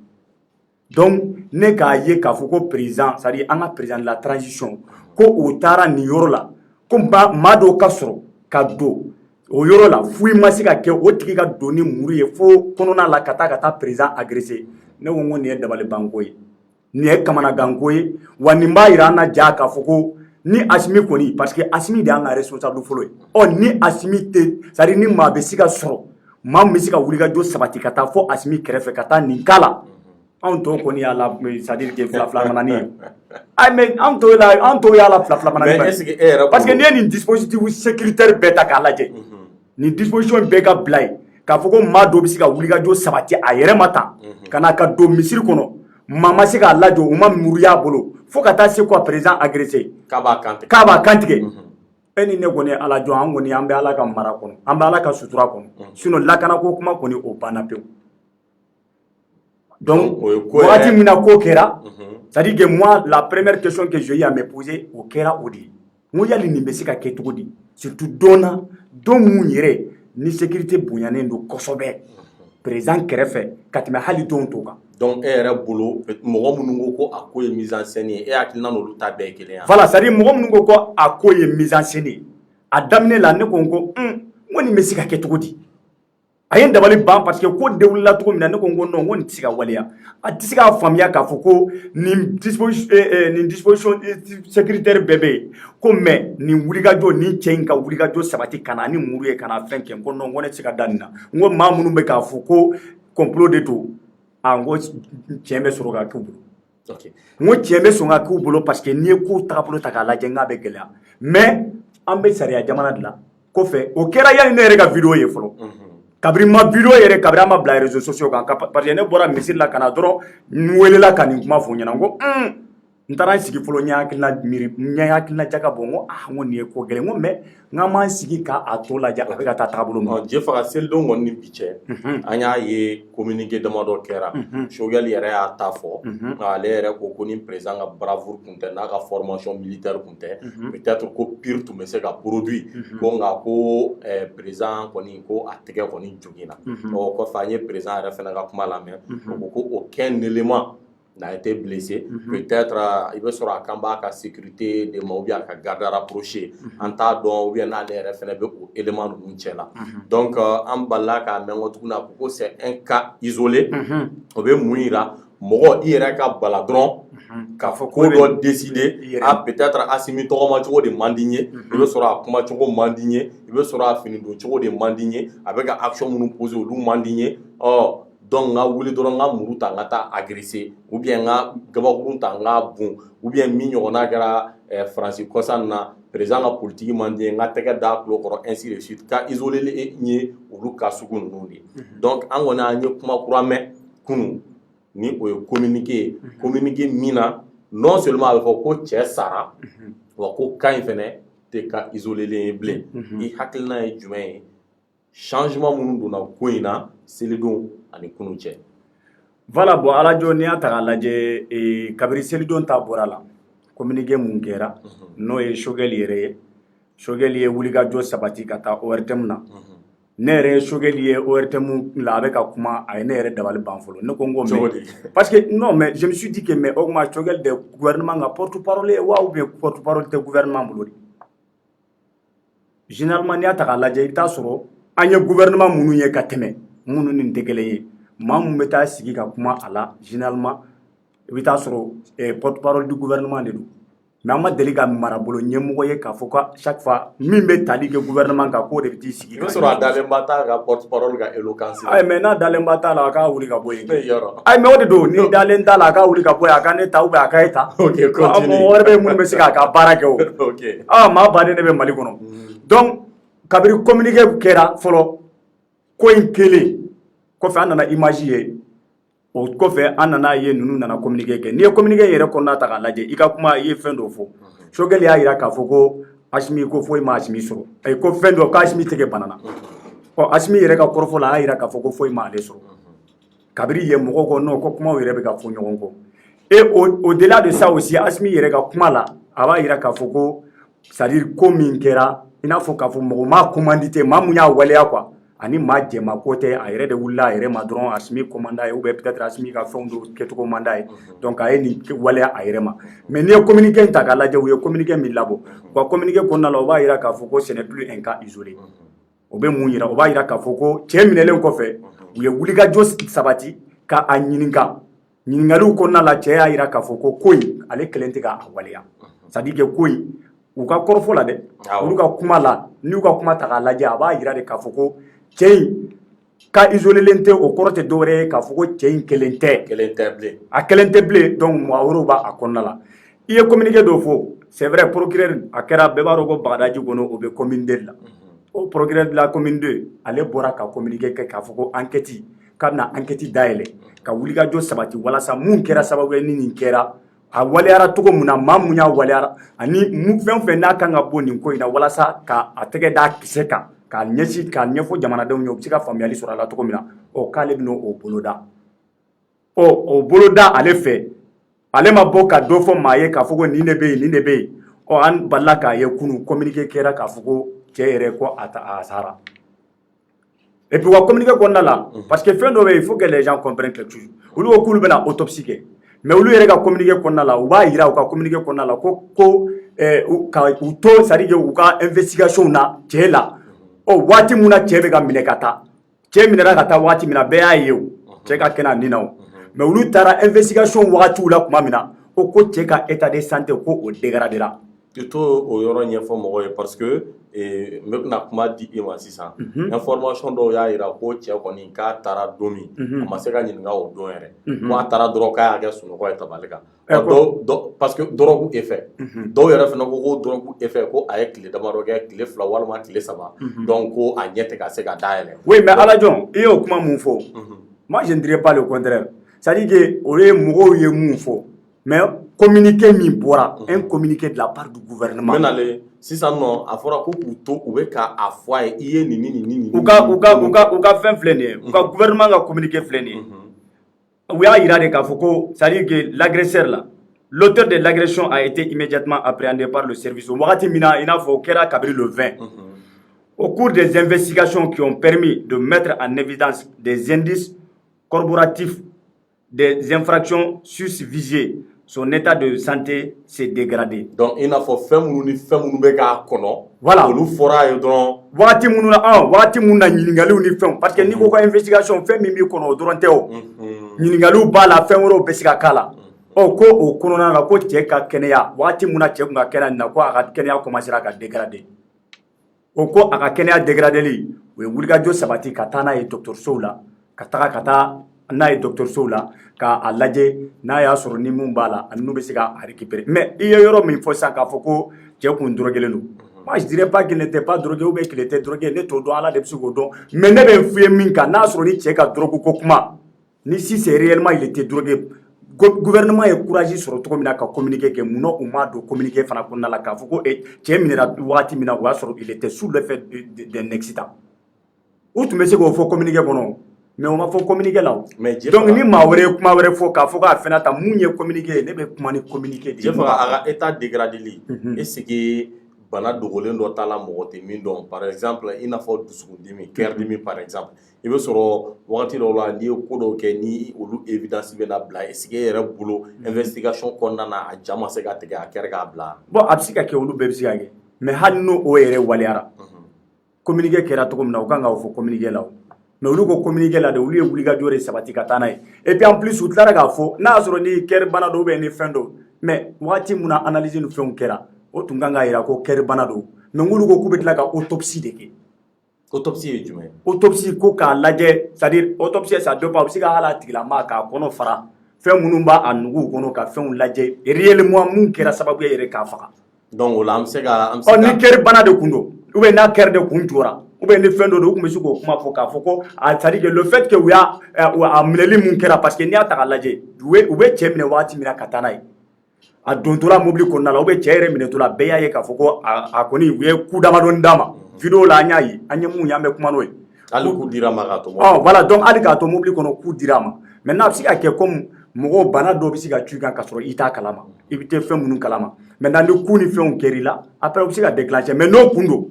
Speaker 3: donc ne k'a ye k'a fɔ ko président c'est à dire an ka président de la transition ko o taara nin yɔrɔ la ko maa dɔw ka sɔrɔ ka don o yɔrɔ la foyi ma se ka kɛ o tigi ka don ni muru ye fo kɔnɔna la ka taa président agresser ne ko nin ye dabalibanko ye nin ye kamanaganko ye wa nin b'a jira an na ja k'a fɔ ko ni Asimi kɔni parce que Asimi de y'an ka responsable fɔlɔ ye ɔ ni Asimi tɛ c'est à dire ni maa bɛ se ka sɔrɔ maa min bɛ se ka wulikajɔ sabati ka taa fɔ Asimi kɛrɛfɛ ka taa nin k'a la anw tɔw kɔni y'a la c'est à dire que fila-filamanani ye mais anw tɔw y'a la fila-filamanani parce que n'i ye nin dispositif sécuritaire bɛɛ ta k'a lajɛ nin disposition bɛɛ ka bila yen k'a fɔ ko maa dɔw bɛ se ka wulikajɔ sabati a yɛrɛ ma tan ka na ka don misiri kɔnɔ maa ma se k'a lajɔ u ma muru y'a bolo fo ka taa se ko président agressé k'a b'a kantigɛ e ni ne kɔni ye ala jɔn an kɔni an bɛ ala ka mara kɔnɔ an bɛ ala ka sutura kɔnɔ sinon lakanako kuma kɔni o banna pewu donc wagati min na ko kɛra c'est à dire que moi la première question que j'ai eu à me poser o kɛra o de ye n ko yali nin bɛ se ka kɛ cogo di surtout don mun yɛrɛ ni sécurité bonyanen don kosɛbɛ président kɛrɛfɛ ka tɛmɛ hali don tɔw kan
Speaker 1: donc e yɛrɛ bolo mɔgɔ minnu ko a ko ye mise en scène ye e hakilina n'olu ta bɛɛ ye kelen ye
Speaker 3: voilà c'est à dire mɔgɔ minnu ko a ko ye mise en scène ye a daminɛ la ne ko n ko nin bɛ se ka kɛ cogo di a ye n dabali ban parce que ko dewulila cogo min na ne ko non n ko nin tɛ se ka waleya a tɛ se k'a faamuya k'a fɔ ko nin disposition sécuritaire bɛɛ bɛ yen ko mais nin wulikajɔ nin cɛ in ka wulikajɔ sabati ka na ni muru ye ka na fɛn kɛ n ko non n ko ne tɛ se ka da nin na n ko maa minnu bɛ k'a fɔ ko complot de don n ko tiɲɛ bɛ sɔrɔ ka k'u bolo n ko tiɲɛ bɛ sɔn ka k'u bolo parce que n'i ye kow taabolo ta k'a lajɛ n k'a bɛ gɛlɛya mais an bɛ sariya jamana de la kɔfɛ o kɛra yanni ne yɛrɛ ka vidéo ye fɔlɔ kabiri ma vidéo yɛrɛ kabiri an ma bila réseaux sociaux kan parce que ne bɔra misiri la ka na dɔrɔn n welela ka nin kuma fɔ ɲɛna n ko n taara n sigi fɔlɔ n ye hakilina jaga bɔ n ko n ko nin ye ko gɛlɛn n ko mais n k'an m'an sigi k'a tɔ lajɛ a bɛ ka taa taabolo min
Speaker 1: je faga selidon kɔni ni bi cɛ an y'a ye communiqué damadɔ kɛra Choguel yɛrɛ y'a ta fɔ ale yɛrɛ ko ni président ka bravoure tun tɛ n'a ka formation militaire tun tɛ peut-être ko pire tun bɛ se ka produit ko nka ko président kɔni ko a tɛgɛ kɔni joginna ɔ kɔfɛ an ye président yɛrɛ fana ka kuma lamɛn o ko aucun élément n'a été blessé. Peut-être il va sera à la sécurité de ou bien à la garde rapprochée. En tant que bien aller faire des éléments de là. Donc en bas ka c'est un cas isolé. On veut mourir. Mɔgɔ i yɛrɛ ka bala dɔrɔn k'a fɔ ko dɔ décider peut-être Asimi tɔgɔma cogo de man di n ye i bɛ sɔrɔ a kuma cogo man di n ye i bɛ sɔrɔ a fini don cogo de man di n ye a bɛ ka action minnu poser olu man di n ye donc nga wuli dɔrɔn nga muru ta nga taa agresser ou bien nga gabakurun ta nga bun ou bien min ɲɔgɔnna kɛra faransi kɔsan na président ka politique man di nga tɛgɛ da tulo kɔrɔ ainsi de suite ka isoler ye olu ka sugu ninnu de donc an kɔni an ye kuma kura mɛn kunu ni o ye communiqué min na non seulement a bɛ fɔ ko cɛ sara wa ko ka in fɛnɛ tɛ ka isoler ye bilen i hakilina ye jumɛn ye changement minnu donna ko in na selidon ani kunu cɛ.
Speaker 3: Voilà, bon alajo n'i y'a ta k'a lajɛ kabiri selidon ta bɔra la communiqué mun kɛra n'o ye Choguel yɛrɛ ye Choguel ye wulikajɔ sabati ka taa ORTM na ne yɛrɛ ye Choguel ye ORTM la a bɛ ka kuma a ye ne yɛrɛ dabali ban fɔlɔ ne ko n ko mais parce que non mais je me suis dit que mais o tuma Choguel de gouvernement ka porte-parole ye wa ou bien porte-parole tɛ gouvernement bolo de généralement n'i y'a ta k'a lajɛ i bɛ taa sɔrɔ an ye gouvernement minnu ye ka tɛmɛ minnu ni tɛ kelen ye maa mun bɛ taa sigi ka kuma a la généralement i bɛ taa sɔrɔ porte-parole du gouvernement de don mais an ma deli ka marabolo ɲɛmɔgɔ ye k'a fɔ ko chaque fois min bɛ tali kɛ gouvernement kan k'o de bɛ t'i sigi.
Speaker 1: I bɛ sɔrɔ a dalen ba t'a ka porte-parole ka éloquence.
Speaker 3: Ayi mais n'a dalen ba t'a la a k'a wuli ka bɔ yen. Ayi mais o de don ni dalen t'a la a k'a wuli ka bɔ yen a ka ne ta ou bien a ka e ta.
Speaker 1: Ok continue.
Speaker 3: Mɔgɔ wɛrɛ bɛ minnu bɛ se k'a ka baara kɛ o.
Speaker 1: Ok.
Speaker 3: Maa baden de bɛ Mali kɔnɔ. donc kabiri communiqué kɛra fɔlɔ ko in kelen kɔfɛ an nana image ye. O kɔfɛ an nana ye ninnu nana communiqué kɛ n'i ye communiqué yɛrɛ kɔnɔna ta k'a lajɛ i ka kuma i ye fɛn dɔ fɔ Choguel y'a jira k'a fɔ ko Asimi ko foyi ma Asimi sɔrɔ ko fɛn dɔ ko Asimi tɛgɛ banana Asimi yɛrɛ ka kɔrɔfɔ la a y'a jira k'a fɔ ko foyi ma ale sɔrɔ kabiri ye mɔgɔw ko non ko kumaw yɛrɛ bɛ ka fɔ ɲɔgɔn kɔ et au-delà de ça aussi Asimi yɛrɛ ka kuma la a b'a jira k'a fɔ ko c'est à dire ko min kɛra i n'a fɔ k'a fɔ mɔgɔ ma commandité maa mun y'a waleya quoi ani maa jɛma ko tɛ a yɛrɛ de wulila a yɛrɛ ma dɔrɔn Asimi commanda ye ou bien peut-être Asimi ka fɛnw dɔ kɛcogo man d'a ye donc a ye nin waleya a yɛrɛ ma mais n'i ye communiqué in ta k'a lajɛ u ye communiqué min labɔ u ka communiqué kɔnɔna la o b'a jira k'a fɔ ko ce n'est plus un cas isolé o bɛ mun jira o b'a jira k'a fɔ ko cɛ minɛlen kɔfɛ u ye wulikajɔ sabati ka a ɲininka ɲininkaliw kɔnɔna la cɛ y'a jira k'a fɔ ko in ale kelen tɛ k'a waleya c'est à dire que ko in u ka kɔrɔfɔ la dɛ olu ka kuma la n'u ka kuma ta k'a lajɛ a b'a jira de k'a fɔ ko cɛ in ka isolelen tɛ o kɔrɔ tɛ dɔwɛrɛ ye k'a fɔ ko cɛ in kelen tɛ
Speaker 1: bilen
Speaker 3: a kelen tɛ bilen donc mɔgɔ wɛrɛw b'a kɔnɔna la i ye communiqué dɔ fɔ c'est vrai procureur a kɛra bɛɛ b'a dɔn ko Bagadaji kɔnɔ o bɛ commune 2 la o procureur de la commune 2 ale bɔra ka communiqué kɛ k'a fɔ ko enquête k'a bɛna enquête dayɛlɛ ka wulikajɔ sabati walasa mun kɛra sababu ye ni nin kɛra a waleyara cogo mun na maa mun y'a waleyara ani fɛn fɛn n'a kan ka bɔ nin ko in na walasa ka a tɛgɛ d'a kisɛ kan k'a ɲɛfɔ jamanadenw ye u bɛ se ka faamuyali sɔrɔ a la cogo min na k'ale bɛna o boloda o boloda ale fɛ ale ma bɔ ka dɔ fɔ maa ye k'a fɔ ko nin de bɛ yen nin de bɛ yen an balila k'a ye kunun communiqué kɛra k'a fɔ ko cɛ yɛrɛ ko a sara et puis u ka communiqué kɔnɔna la parce que fɛn dɔ bɛ yen il faut que les gens comprennent quelque chose olu ko k'olu bɛna autopsie kɛ mais olu yɛrɛ ka communiqué kɔnɔna la u b'a jira u ka communiqué kɔnɔna la ko u to c'est à dire u ka investigation na cɛ la waati mun na cɛ bɛ ka minɛ ka taa cɛ minɛra ka taa waati min na bɛɛ y'a ye o cɛ ka kɛnɛ a nin na o mais olu taara investigation wagatiw la tuma min na ko cɛ ka état de santé ko o dégradera
Speaker 1: i t'o o yɔrɔ ɲɛfɔ mɔgɔw ye parce que n bɛ bɛna kuma di e ma sisan information dɔw y'a jira ko cɛ kɔni k'a taara don min a ma se ka ɲininka o don yɛrɛ ko a taara dɔrɔn k'a y'a kɛ sunɔgɔ ye tabali kan parce que dɔrɔgu effet dɔw yɛrɛ fana ko dɔrɔgu effet ko a ye tile damadɔ kɛ tile 2 walima tile 3 donc ko a ɲɛ tɛ ka se ka dayɛlɛ.
Speaker 3: oui mais Alajɔn i y'o kuma mun fɔ moi je ne dirais pas le contraire c'est à dire que o ye mɔgɔw ye mun fɔ mais communiqué min bɔra un communiqué de la part du gouvernement.
Speaker 1: n bɛ nalen sisan nɔ a fɔra ko k'u to u bɛ k'a fɔ a ye i ye nin
Speaker 3: u ka fɛn filɛ nin ye u ka gouvernement ka communiqué filɛ nin ye u y'a jira de k'a fɔ ko c'est à dire que l'agresseur là l'auteur de l'agression a été immédiatement appréhendé par le service wagati min na i n'a fɔ o kɛra kabiri le 20 au cours des investigations qui ont permis de mettre en évidence des indices corroboratifs des infractions susvisées son état de santé s'est dégradé.
Speaker 1: donc i n'a fɔ fɛn minnu bɛ k'a kɔnɔ.
Speaker 3: voilà
Speaker 1: olu fɔra a ye dɔrɔn.
Speaker 3: waati minnu na ɲininkaliw ni fɛnw parce que n'i ko ko investigation fɛn min b'i kɔnɔ o dɔrɔn tɛ o ɲininkaliw b'a la fɛn wɛrɛw bɛ se ka k'a la ko o kɔnɔna na ko cɛ ka kɛnɛya waati min na cɛ tun ka kɛnɛya nin na ko a ka kɛnɛya commencera ka dégrader ko a ka kɛnɛya dégradeli u ye wulikajɔ sabati ka taa n'a ye dɔgɔtɔrɔsow la ka taa n'a ye dɔgɔtɔrɔsow la k'a lajɛ n'a y'a sɔrɔ ni mun b'a la ani n'u bɛ se k'a récupérer mais i ye yɔrɔ min fɔ sisan k'a fɔ ko cɛ kun droguelen don moi je dirais pas qu'il n'était pas drogué ou bien qu'il était drogué ne t'o dɔn Ala de bɛ se k'o dɔn mais ne bɛ n f'i ye min kan n'a sɔrɔ ni cɛ ka drogue ko kuma ni si c'est réellement il était drogué gouvernement ye courage sɔrɔ cogo min na ka communiquer kɛ mun na u m'a don communiquer fana kɔnɔna la k'a fɔ ko cɛ minɛra wagati min na o y'a sɔrɔ il était sous l'effet d'un excitant u tun bɛ se k'o fɔ communiquer kɔnɔ mais o ma fɔ communiquer la o donc ni maa wɛrɛ ye kuma wɛrɛ fɔ k'a fɔ k'a fɛnɛ ta mun ye communiquer ye ne bɛ kuma ni communiquer de ye.
Speaker 1: Jɛfaga a ka état dégradeli est-ce que bana dogolen dɔ t'a la mɔgɔ tɛ min dɔn par exemple i n'a fɔ dusukundimi cœur dimi par exemple i bɛ sɔrɔ wagati dɔw la n'i ye ko dɔw kɛ ni olu évidence bɛ na bila est-ce que e yɛrɛ bolo investigation kɔnɔna na a ja ma se ka tigɛ a kɛra k'a bila.
Speaker 3: bon a bɛ se ka kɛ olu bɛɛ bɛ se ka kɛ mais hali n'o yɛrɛ waliyara communiquer kɛra cogo min na u kan k'o fɔ communiquer la o mais olu ko communiquer la de olu ye wulikajɔ de sabati ka taa n'a ye et puis en plus u tilara k'a fɔ n'a y'a sɔrɔ ni kɛri bana dɔ ni fɛn dɔ mais wagati mun na analyse ni fɛnw kɛra o tun kan k'a jira ko kɛri bana don mais olu ko k'u bɛ tila ka autopsie de kɛ.
Speaker 1: autopsie ye jumɛn ye.
Speaker 3: autopsie ko k'a lajɛ c'est à dire autopsie ça dépend a bɛ se ka hali a tigilama k'a kɔnɔ fara fɛn minnu b'a a nugu kɔnɔ ka fɛnw lajɛ réellement mun kɛra sababu ye yɛrɛ k'a faga.
Speaker 1: donc o la an bɛ se ka.
Speaker 3: ni kɛri bana de kun don ou bien n'a kɛri de kun jɔra ou bien ni fɛn dɔ don u tun bɛ se k'o kuma fɔ k'a fɔ ko c'est à dire que le fait que u y'a a minɛli mun kɛra parce que n'i y'a ta k'a lajɛ u bɛ cɛ minɛ waati min na ka taa n'a ye a dontɔla mobili kɔnɔna la ou bien cɛ yɛrɛ minɛtɔla bɛɛ y'a ye k'a fɔ ko a kɔni u ye coup damadɔni d'a ma vidéo la an y'a ye an ye mun ye an bɛ kuma n'o ye.
Speaker 1: hali coup dira a ma k'a to
Speaker 3: mobili. voilà donc hali k'a to mobili kɔnɔ coup dira a ma maintenant a bɛ se ka kɛ comme mɔgɔw bana dɔw bɛ se ka cu i kan ka sɔrɔ i t'a kalama i bɛ tɛ fɛn minnu kalama maintenant ni coup ni fɛnw kɛr'i la après u bɛ se ka déclencher mais n'o kun don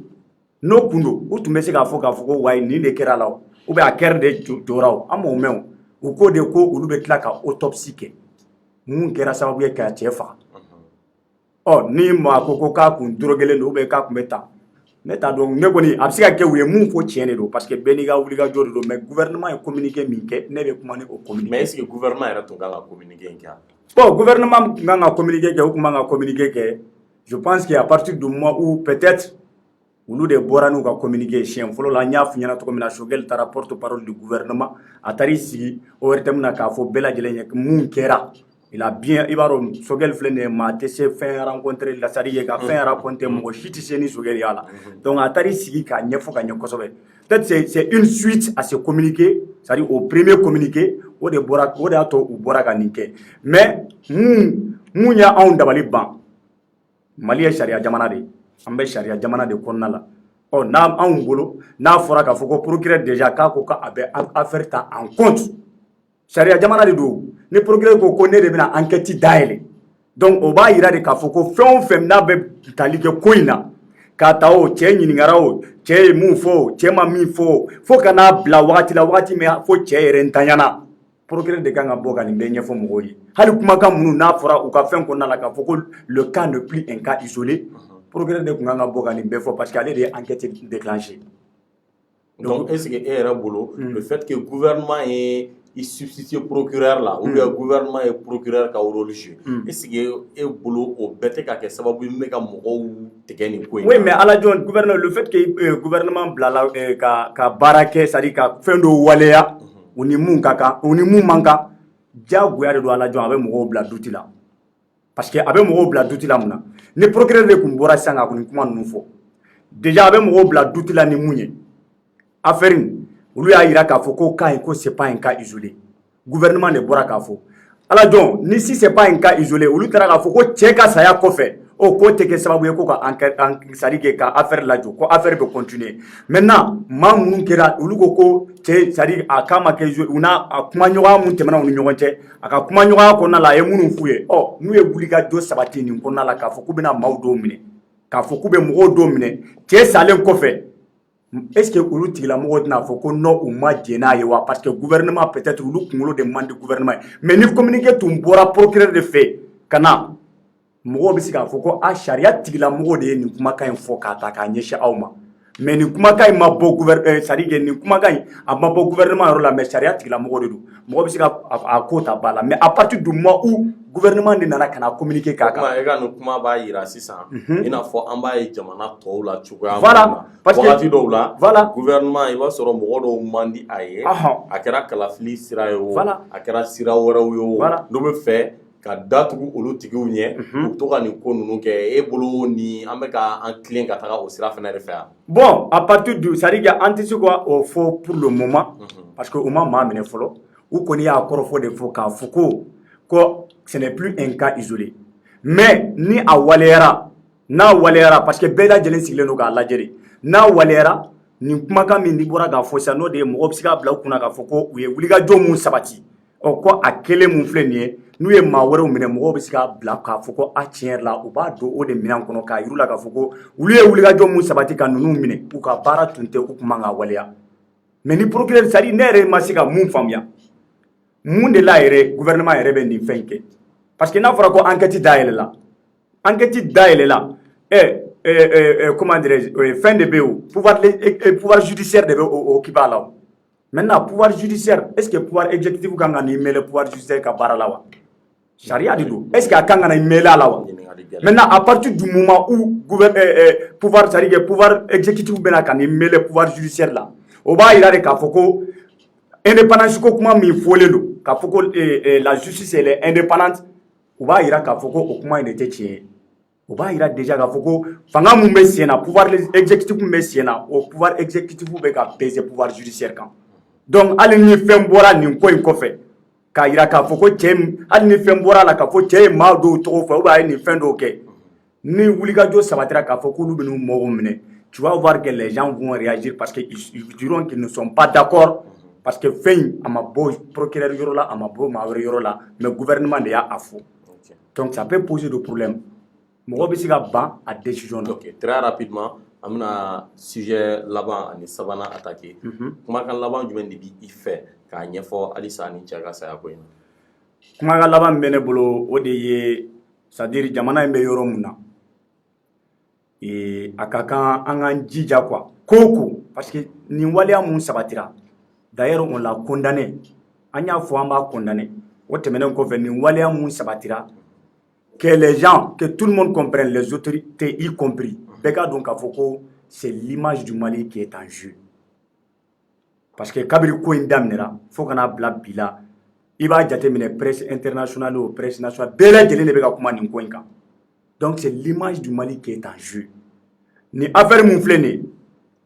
Speaker 3: u tun bɛ se k'a fɔ ko wayi nin de kɛra la o ou bien a kɛri de jɔra o an m'o mɛn o u ko de ko olu bɛ tila ka autopsie kɛ mun kɛra sababu ye k'a cɛ faga ni maa ko k'a kun droguelen don ou bien k'a kun bɛ tan ne t'a dɔn ne kɔni a bɛ se ka kɛ u ye mun fɔ tiɲɛ de don parce que bɛɛ n'i ka wulikajɔ de don mais gouvernement ye communiqué min kɛ ne bɛ kuma ni o communiqué.
Speaker 1: mais est ce que gouvernement yɛrɛ tun kan ka communiqué in kɛ.
Speaker 3: bon gouvernement tun kan ka communiqué kɛ u tun man ka communiqué kɛ je pense que à partir du moment où peut-être olu de bɔra n'u ka communiqué siɲɛ fɔlɔ la n y'a f'i ɲɛna cogo min na Choguel taara porte parole du gouvernement a taara i sigi ORTM na k'a fɔ bɛɛ lajɛlen ye mun kɛra il a bien i b'a dɔn Choguel filɛ nin ye maa tɛ se fɛn rencontré la c'est à dire ka fɛn rencontré mɔgɔ si tɛ se ni Choguel y'a la donc a taara i sigi k'a ɲɛfɔ ka ɲɛ kosɛbɛ peut-être c'est une suite à ce communiqué c'est à dire au premier communiqué o de y'a to u bɔra ka nin kɛ mais mun y'a anw dabali ban Mali ye sariya jamana de ye an bɛ sariya jamana de kɔnɔna la n'a anw bolo n'a fɔra k'a fɔ ko procureur déjà k'a ko k'a bɛ affaire ta en compte sariya jamana de don ni procureur ko ne de bɛna enquête dayɛlɛ donc o b'a jira de k'a fɔ ko fɛn o fɛn n'a bɛ tali kɛ ko in na k'a ta o cɛ ɲininkara o cɛ ye mun fɔ o cɛ ma min fɔ o fo ka n'a bila wagati la wagati min fo cɛ yɛrɛ ntanyana procureur de kan ka bɔ ka nin bɛɛ ɲɛfɔ mɔgɔw ye hali kumakan minnu n'a fɔra u ka fɛn kɔnɔna la k'a fɔ ko le cas ne plus un cas isolé procureur de kun kan ka bɔ ka nin bɛɛ fɔ parce que ale de ye enquête déclenché.
Speaker 1: donc est ce que e yɛrɛ bolo le fait que gouvernement ye i substituer procureur la ou bien gouvernement ye procureur ka rôle jouer est ce que e bolo o bɛɛ tɛ ka kɛ sababu ye min bɛ ka mɔgɔw tigɛ nin ko in.
Speaker 3: oui mais ala jɔn gouverneur le fait que gouvernement bilala ka baara kɛ c'est à dire ka fɛn dɔw waleya u ni mun ka kan u ni mun man kan diyagoya de don ala jɔn a bɛ mɔgɔw bila duti la parce que a bɛ mɔgɔw bila duti la mun na ni procureur de kun bɔra sisan ka nin kuma ninnu fɔ déjà a bɛ mɔgɔw bila duti la ni mun ye affaire in olu y'a jira k'a fɔ ko cas in ko c'est pas un cas isolé gouvernement de bɔra k'a fɔ ala jɔn ni si c'est pas un cas isolé olu taara k'a fɔ ko cɛ ka saya kɔfɛ k'o tɛ kɛ sababu ye ko ka c'est à dire ka affaire lajɔ ko affaire bɛ continuer maintenant maa minnu kɛra olu ko cɛ c'est à dire a k'a ma kɛ u n'a kuma ɲɔgɔnya mun tɛmɛna u ni ɲɔgɔn cɛ a ka kuma ɲɔgɔnya kɔnɔna la a ye minnu f'u ye n'u ye wulikajɔ sabati nin kɔnɔna la k'a fɔ k'u bɛna maaw dɔw minɛ k'a fɔ k'u bɛ mɔgɔw dɔw minɛ cɛ salen kɔfɛ est ce que olu tigilamɔgɔw tɛna fɔ ko non u ma jɛn n'a ye wa parce que gouvernement peut-être olu kunkolo de man di gouvernement ye mais ni communiqué tun bɔra procureur de fɛ ka na mɔgɔw bɛ se k'a fɔ ko sariya tigilamɔgɔw de ye nin kumakan in fɔ k'a ta k'a ɲɛsin aw ma mais nin kumakan in ma bɔ c'est-à-dire que nin kumakan in a ma bɔ gouvernement yɔrɔ la mais sariya tigilamɔgɔ de don mɔgɔ bɛ se ka a ko ta ba la mais à partir du moment où gouvernement de nana ka na communiquer k'a kan
Speaker 1: e ka nin kuma b'a yira sisan i n'a fɔ an b'a ye jamana tɔw la cogoya
Speaker 3: voilà parce que
Speaker 1: wagati dɔw la
Speaker 3: voilà
Speaker 1: gouvernement i b'a sɔrɔ mɔgɔ dɔw man di a ye a kɛra kalafili sira ye o a kɛra sira wɛrɛw ye o n'u bɛ fɛ ka datugu olu tigiw ɲɛ u bɛ to ka nin ko ninnu kɛ e bolo ni an bɛ ka an tilen ka taga o sira fana de fɛ yan.
Speaker 3: Bon à partir du c'est-à-dire que an tɛ se ka o fɔ pour le moment parce que u ma maa minɛ fɔlɔ u kɔni y'a kɔrɔfɔ de fɔ k'a fɔ ko ce n'est plus un cas isolé mais ni a waleyara n'a waleyara parce que bɛɛ lajɛlen sigilen don k'a lajɛ de n'a waleyara nin kumakan min bɔra k'a fɔ sisan n'o de ye mɔgɔ bɛ se k'a bila u kunna k'a fɔ ko u ye wulikajɔ mun sabati ko a kelen mun filɛ nin ye n'u ye maa wɛrɛw minɛ mɔgɔw bɛ se k'a bila k'a fɔ ko a tiɲɛ yɛrɛ la u b'a don o de minɛn kɔnɔ k'a yir'u la k'a fɔ ko olu ye wulikajɔ mun sabati ka ninnu minɛ u ka baara tun tɛ u kun man ka waleya mais ni procureur c'est-à-dire ne yɛrɛ ma se ka mun faamuya mun de la yɛrɛ gouvernement yɛrɛ bɛ nin fɛn kɛ parce que n'a fɔra ko enquête dayɛlɛla enquête dayɛlɛla comment dirais-je fɛn de bɛ yen o pouvoir judiciaire de bɛ occupé a la maintenant pouvoir judiciaire est-ce que pouvoir exécutif kan ka nin mêler pouvoir judiciaire ka baara la wa charia de don est-ce que a kan ka nin mêler a la wa maintenant à partir du moment où pouvoir c'est-à-dire que pouvoir exécutif bɛna ka nin mêler pouvoir judiciaire la o b'a yira de k'a fɔ ko indépendance ko kuma min fɔlen don k'a fɔ ko la justice elle est indépendante u b'a yira k'a fɔ ko o kuma in de tɛ tiɲɛ ye o b'a yira déjà k'a fɔ ko fanga mun bɛ sen na pouvoir exécutif mun bɛ sen na o pouvoir exécutif bɛ ka peser pouvoir judiciaire kan donc hali ni fɛn bɔra nin ko in kɔfɛ k'a yira k'a fɔ ko cɛ hali ni fɛn bɔra la k'a fɔ cɛ ye maa dɔw tɔgɔ fɔ ou bien a ye nin fɛn dɔw kɛ ni wulikajɔ sabatira k'a fɔ k'olu bɛ n'u mɔgɔw minɛ tu vas voir que les gens vont réagir parce que ils diront qu'ils ne sont pas d'accord parce que fɛn in a ma bɔ procureur yɔrɔ la a ma bɔ maa wɛrɛ yɔrɔ la mais gouvernement de y'a fɔ donc ça peut poser de problème mɔgɔ bɛ se ka ban a décision na.
Speaker 1: ok très rapidement an bɛna sujet laban ani sabanan attaquer kumakan laban jumɛn de b'i fɛ k'a ɲɛfɔ halisa ni cɛ ka saya ko in na.
Speaker 3: kumakan laban min bɛ ne bolo o de ye c'est à dire jamana in bɛ yɔrɔ min na a ka kan an k'an jija quoi ko parce que nin waleya mun sabatira d'ailleurs on l'a condamné an y'a fɔ an b'a condamné o tɛmɛnen kɔfɛ nin waleya mun sabatira que les gens que tout le monde comprenne les autorités y compris bɛɛ ka dɔn k'a fɔ ko c'est l'image du Mali qui est en jeu parce que kabiri ko in daminɛra fo kana bila bi la i b'a jateminɛ presse internationale o presse nationale bɛɛ lajɛlen de bɛ ka kuma nin ko in kan donc c'est l'image du Mali qui est en jeu ni affaire mun filɛ nin ye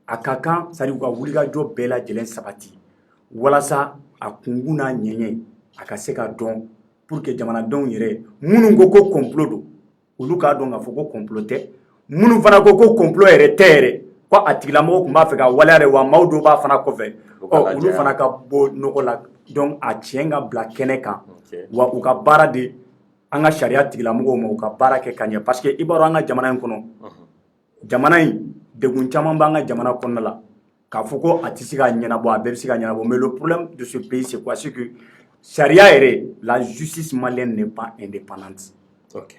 Speaker 3: a ka kan c'est-à-dire u ka wulikajɔ bɛɛ lajɛlen sabati walasa a kunkun n'a ɲɛɲɛ a ka se ka dɔn pour que jamanadenw yɛrɛ minnu ko ko complot don olu k'a dɔn k'a fɔ ko complot tɛ minnu fana ko ko complot yɛrɛ tɛ yɛrɛ ko a tigilamɔgɔ tun b'a fɛ ka waleya de wa maaw dɔw b'a fana kɔfɛ olu fana ka bɔ nɔgɔ la donc a tiɲɛ ka bila kɛnɛ kan wa u ka baara de an ka sariya tigilamɔgɔw ma u ka baara kɛ ka ɲɛ parce que i b'a dɔn an ka jamana in kɔnɔ jamana in degun caman b'an ka jamana kɔnɔna la k'a fɔ ko a tɛ se ka ɲɛnabɔ a bɛɛ bɛ se ka ɲɛnabɔ mais le problème de ce pays c'est quoi c'est que sariya yɛrɛ la justice malienne n'est pas indépendante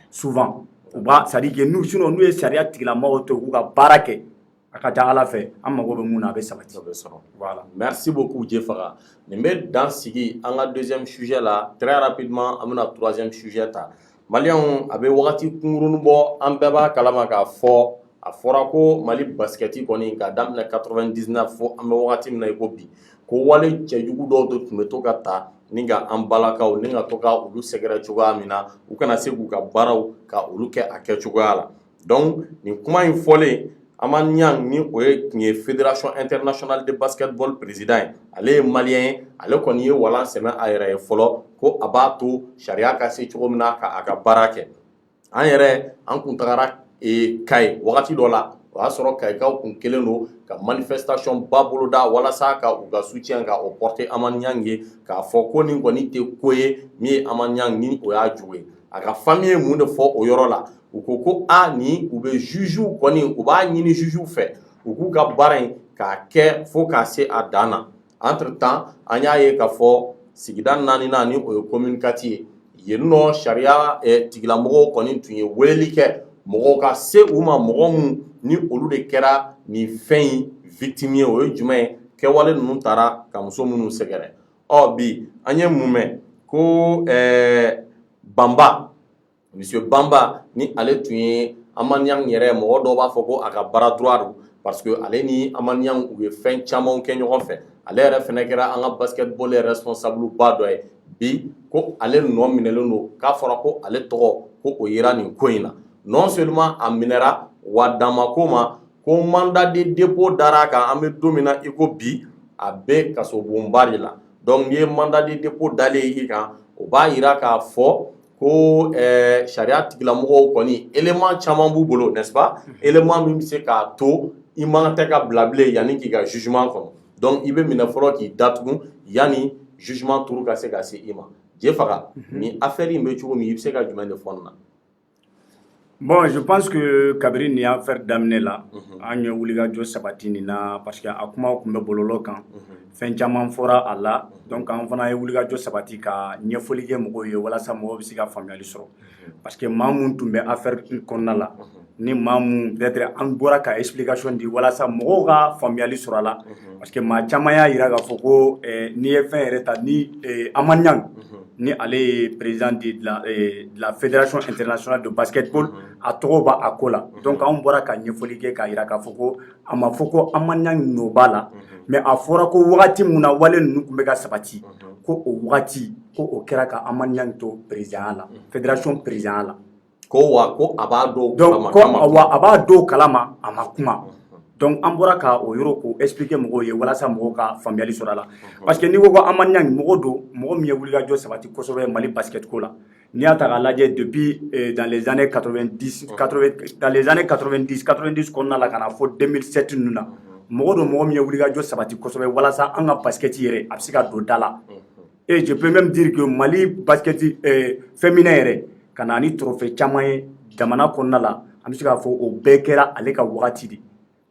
Speaker 3: souvent u b'a c'est à dire que sinon n'u ye sariya tigilamɔgɔw to k'u ka baara kɛ a ka ca ala fɛ an mago bɛ mun na a bɛ sabati.
Speaker 1: Voilà. Merci beaucoup Djefaga. Nin bɛ dan sigi an ka deuxième sujet la très rapidement an bɛna troisième sujet ta maliyɛnw a bɛ wagati kunkurunin bɔ an bɛɛ b'a kalama k'a fɔ a fɔra ko Mali baskɛti kɔni k'a daminɛ 99 fo an bɛ wagati min na i ko bi ko wale cɛjugu dɔw de tun bɛ to ka ta ni ka an balakaw ni ka to ka olu sɛgɛrɛ cogoya min na u kana se k'u ka baaraw ka olu kɛ a kɛcogoya la donc nin kuma in fɔlen Aman Niang ni o ye Fédération internationale de basketball président ye ale ye malien ye ale kɔni ye walan sɛmɛ a yɛrɛ ye fɔlɔ ko a b'a to sariya ka se cogo min na ka a ka baara kɛ an yɛrɛ an kun tagara Kayi wagati dɔ la o y'a sɔrɔ Kayikaw kun kelen don ka manifestation ba boloda walasa ka u ka soutien ka o porter Aman Niang ye k'a fɔ ko nin kɔni tɛ ko ye min ye Aman Niang ni o y'a jugu ye a ka famille ye mun de fɔ o yɔrɔ la u ko ko ni u bɛ juge kɔni u b'a ɲini juge fɛ u k'u ka baara in k'a kɛ fo k'a se a dan na entre temps an y'a ye k'a fɔ sigida 4nan ni o ye commune 4 ye yen nɔ sariya tigilamɔgɔw kɔni tun ye weleli kɛ mɔgɔw ka se u ma mɔgɔ min ni olu de kɛra ni fɛn in victime ye o ye jumɛn ye kɛwale ninnu taara ka muso minnu sɛgɛrɛ bi an ye mun mɛn ko Bamba monsieur Bamba ni ale tun ye Amaniang yɛrɛ mɔgɔ dɔw b'a fɔ ko a ka bara droit don parce que ale ni Amaniang u ye fɛn camanw kɛ ɲɔgɔn fɛ ale yɛrɛ fɛnɛ kɛra an ka basketball responsable ba dɔ ye bi ko ale nɔ minɛlen don k'a fɔra ko ale tɔgɔ ko o yera nin ko in na non seulement a minɛra wa dama ko ma ko mandat de dépôt dara kan an bɛ don min na i ko bi a bɛ kasobonba de la donc n'i ye mandat de dépôt dalen i kan o b'a yira k'a fɔ ko sariya tigilamɔgɔw kɔni élément caman b'u bolo n'est-ce pas élément min bɛ se k'a to i man tɛ ka bila bilen yanni k'i ka jugement kɔnɔ donc i bɛ minɛ fɔlɔ k'i datugu yanni jugement turu ka se ka se i ma je faga ni affaire in bɛ cogo min i bɛ se ka jumɛn de fɔ n na.
Speaker 3: Bon, je pense que kabiri ni affaire daminɛ la an ye wulikajɔ sabati nin na parce que a kumaw tun bɛ bɔlɔlɔ kan fɛn caman fɔra a la donc an fana ye wulikajɔ sabati ka ɲɛfɔli kɛ mɔgɔw ye walasa mɔgɔw bɛ se ka faamuyali sɔrɔ parce que maa mun tun bɛ affaire kɔnɔna la ni maa mun peut-être an bɔra ka explication di walasa mɔgɔw ka faamuyali sɔrɔ a la parce que maa caman y'a yira k'a fɔ ko n'i ye fɛn yɛrɛ ta ni Amaniang ni ale ye président de la fédération internationale de basketball a tɔgɔ b'a a ko la donc an bɔra ka ɲɛfɔli kɛ k'a yira k'a fɔ ko a ma fɔ ko Amaniang nɔ b'a la mais a fɔra ko wagati mun na wale ninnu tun bɛ ka sabati ko o wagati ko o kɛra ka Amaniang to président la fédération président la
Speaker 1: ko wa ko a b'a dɔw
Speaker 3: donc ko wa a b'a dɔw kalama a ma kuma donc an bɔra ka o yɔrɔ ko expliquer mɔgɔw ye walasa mɔgɔw ka faamuyali sɔrɔ a la parce que n'i ko ko Amaniang mɔgɔ don mɔgɔ min ye wulikajɔ sabati kosɛbɛ Mali basket ko la n'i y'a ta k'a lajɛ depuis dans les années 90 kɔnɔna la ka na fɔ 2007 ninnu na mɔgɔ don mɔgɔ min ye wulikajɔ sabati kosɛbɛ walasa an ka basket yɛrɛ a bɛ se ka don da la et je peux même dire que Mali basket féminin yɛrɛ ka na ni trophée caman ye jamana kɔnɔna la an bɛ se k'a fɔ o bɛɛ kɛra ale ka wagati de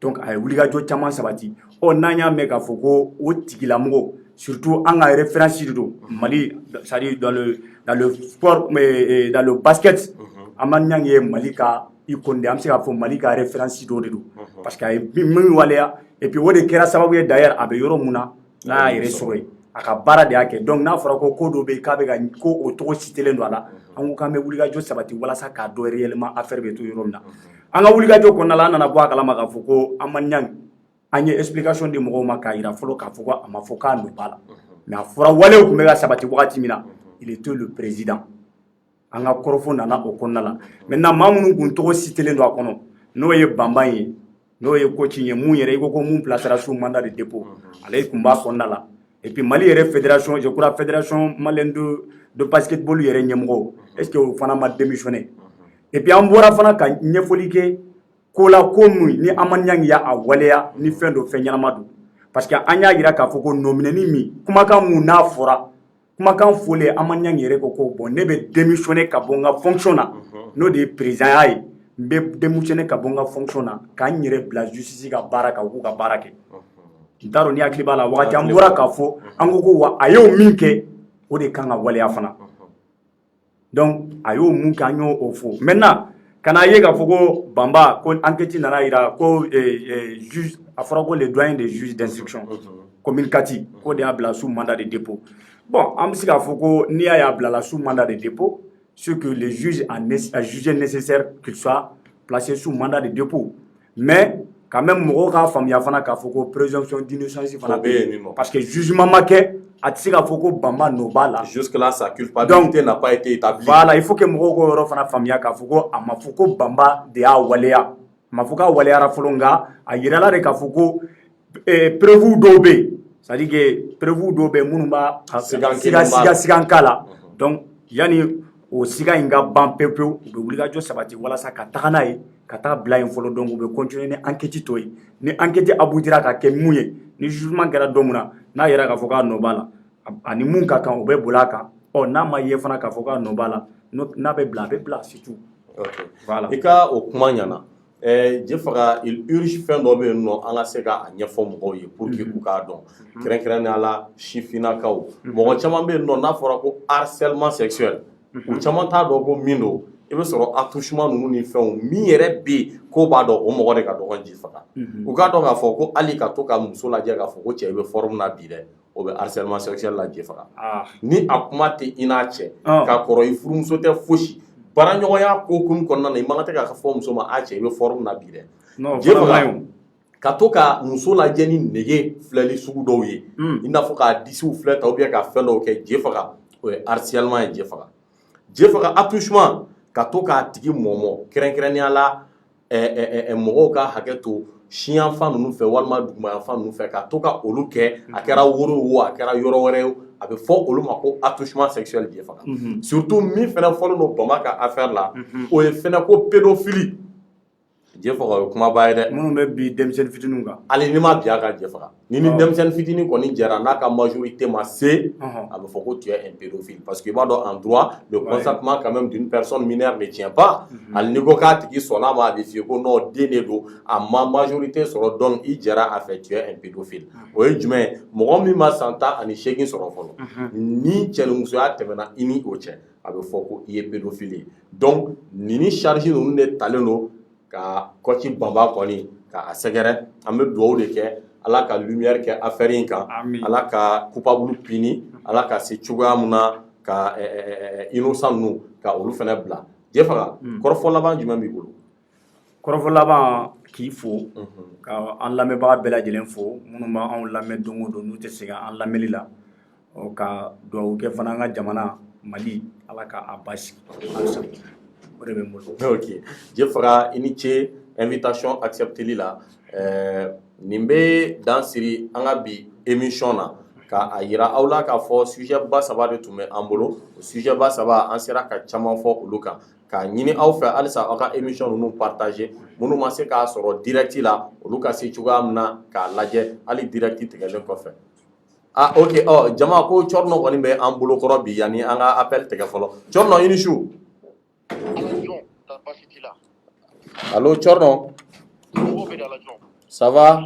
Speaker 3: donc a ye wulikajɔ caman sabati n'an y'a mɛn k'a fɔ ko o tigilamɔgɔ surtout an ka référence de don Mali c'est-à-dire dans le sport dans le basket Amaniang ye Mali ka icône de an bɛ se k'a fɔ Mali ka référence dɔ de don parce que a ye min waleya et puis o de kɛra sababu ye d'ailleurs a bɛ yɔrɔ mun na n'a y'a yɛrɛ sɔrɔ yen a ka baara de y'a kɛ donc n'a fɔra ko dɔ bɛ yen k'a bɛ ka ko o tɔgɔ citelen don a la an ko k'an bɛ wulikajɔ sabati walasa k'a dɔn réellement affaire bɛ to yɔrɔ min na an ka wulikajɔ kɔnɔna la an nana bɔ a kalama k'a fɔ ko Amaniang an ye explication di mɔgɔw ma k'a yira fɔlɔ k'a fɔ ko a ma fɔ k'a nɔ b'a la mais a fɔra walew tun bɛ ka sabati wagati min na il était le président an ka kɔrɔfɔ nana o kɔnɔna la maintenant maa minnu tun tɔgɔ citelen don a kɔnɔ n'o ye Bamba ye n'o ye coach ye mun yɛrɛ i ko ko mun placera sous mandat de dépôt ale tun b'a kɔnɔna la et puis Mali yɛrɛ fédération je crois fédération malienne de basketball yɛrɛ ɲɛmɔgɔ est-ce que o fana ma démissionné et puis an bɔra fana ka ɲɛfɔli kɛ ko la ko min ni Amaniang y'a waleya ni fɛn dɔ fɛn ɲɛnama don parce que an y'a yira k'a fɔ ko nominɛni min kumakan mun n'a fɔra kumakan fɔlen Amaniang yɛrɛ ko bon ne bɛ démissionné ka bɔ n ka fonction na n'o de ye président ya ye n bɛ démissionné ka bɔ n ka fonction na k'an yɛrɛ bila justice ka baara kan u k'u ka baara kɛ n t'a dɔn ni hakili b'a la wagati an bɔra k'a fɔ an ko wa a y'o min kɛ o de kan ka waleya fana donc a y'o mun kɛ an y'o fɔ maintenant kana ye k'a fɔ ko Bamba ko enquête nana yira ko juge a fɔra ko le doyen des juges d'instruction commune Kati ko de y'a bila sous mandat de dépôt bon an bɛ se k'a fɔ ko n'i y'a bila sous mandat de dépôt ce que le juge a jugé nécessaire qu'il soit placé sous mandat de dépôt mais quand même mɔgɔw k'a faamuya fana k'a fɔ ko présomption d'innocence fana bɛ yen parce que jugement ma kɛ a tɛ se k'a fɔ ko Bamba nɔ b'a la
Speaker 1: jusque là sa culpabilité n'a pas été établie
Speaker 3: voilà il faut que mɔgɔw k'o yɔrɔ fana faamuya k'a fɔ ko a ma fɔ ko Bamba de y'a waleya a ma fɔ k'a waleyara fɔlɔ nka a yirala de k'a fɔ ko preuve dɔw bɛ yen c'est-à-dire que preuve dɔw bɛ yen minnu b'a sigan k'a la donc yanni o siga in ka ban pewu-pewu u bɛ wulikajɔ sabati walasa ka taga n'a ye ka taa bila yen fɔlɔ donc u bɛ continuer ni enquête tɔ ye ni enquête aboutira ka kɛ mun ye ni jugement kɛra don min na n'a yɛrɛ k'a fɔ k'a nɔ b'a la ani mun ka kan u bɛ boli a kan n'a ma ye fana k'a fɔ k'a nɔ b'a la n'a bɛ bila a bɛ bila c'est tout.
Speaker 1: Voilà. I ka o kuma ɲɛna je faga il urge fɛn dɔ bɛ yen nɔ an ka se k'a ɲɛfɔ mɔgɔw ye pour que u k'a dɔn kɛrɛnkɛrɛnnenya la sifinnakaw mɔgɔ caman bɛ yen nɔ n'a fɔra ko harcèlement sexuel u caman t'a dɔn ko min don i bɛ sɔrɔ attouchement ninnu ni fɛnw min yɛrɛ bɛ yen k'o b'a dɔn o mɔgɔ de ka dɔgɔn ji faga u k'a dɔn k'a fɔ ko hali ka to ka muso lajɛ k'a fɔ ko cɛ i bɛ forme na bi dɛ o bɛ harcèlement sexuel la ji faga ni a kuma tɛ i n'a cɛ k'a kɔrɔ i furumuso tɛ fosi baaraɲɔgɔnya kokumu kɔnɔna na i man kan tɛ k'a fɔ muso ma a cɛ i bɛ forme na bi dɛ ji faga ka to ka muso lajɛ ni nege filɛli sugu dɔw ye i n'a fɔ k'a disiw filɛ ta ou bien ka fɛn dɔw kɛ ji faga o ye harcèlement ye ji faga attouchement ka to k'a tigi mɔmɔ kɛrɛnkɛrɛnnenya la mɔgɔw ka hakɛ to siyanfan ninnu fɛ walima dugumayafan ninnu fɛ ka to ka olu kɛ a kɛra woro wo a kɛra yɔrɔ wɛrɛ ye a bɛ fɔ olu ma ko attouchement sexuel ji faga surtout min fɛnɛ fɔlen don bama ka affaire la o ye fɛnɛ ko pédophilie ji faga o ye kumaba ye dɛ
Speaker 3: minnu bɛ bi denmisɛnnin fitininw kan
Speaker 1: hali ni ma bi a ka ji faga ni denmisɛnnin fitinin kɔni jɛra n'a ka majorité ma se a bɛ fɔ ko tu es un pédophile parce que i b'a dɔn en droit le consentement quand même d'une personne mineure ne tient pas hali ni ko k'a tigi sɔnna ma a bɛ f'i ye ko non den de don a ma majorité sɔrɔ donc i jɛra a fɛ tu es un pédophile o ye jumɛn ye mɔgɔ min ma san 18 sɔrɔ fɔlɔ ni cɛnimusoya tɛmɛna i ni o cɛ a bɛ fɔ ko i ye pédophile ye donc nin charge ninnu de talen don ka kɔci banba kɔni k'a sɛgɛrɛ an bɛ dugawu de kɛ ala ka lumière kɛ affaire in kan ala ka coupable puni ala ka se cogoya min na ka innocent ninnu ka olu fana bila je faga kɔrɔfɔ laban jumɛn b'i bolo
Speaker 3: kɔrɔfɔ laban k'i fo ka an lamɛnbaga bɛɛ lajɛlen fo minnu b'anw lamɛn don o don n'u tɛ segin an lamɛnli la ka dugawu kɛ fana an ka jamana Mali ala ka a basigi halisa o de bɛ n bolo.
Speaker 1: Ok je faga i ni ce invitation accepteli la nin bɛ dan siri an ka bi émission na ka a yira aw la k'a fɔ sujet ba saba de tun bɛ an bolo o sujet ba saba an sera ka caman fɔ olu kan k'a ɲini aw fɛ halisa aw ka émission ninnu partager minnu ma se k'a sɔrɔ direct la olu ka se cogoya min na k'a lajɛ hali direct tigɛlen kɔfɛ ok jama ko Cɔrɔnɔ kɔni bɛ an bolo kɔrɔ bi yanni an ka appel tigɛ fɔlɔ Cɔrɔnɔ i ni su. Allo Cɔrɔnɔ. Ça va?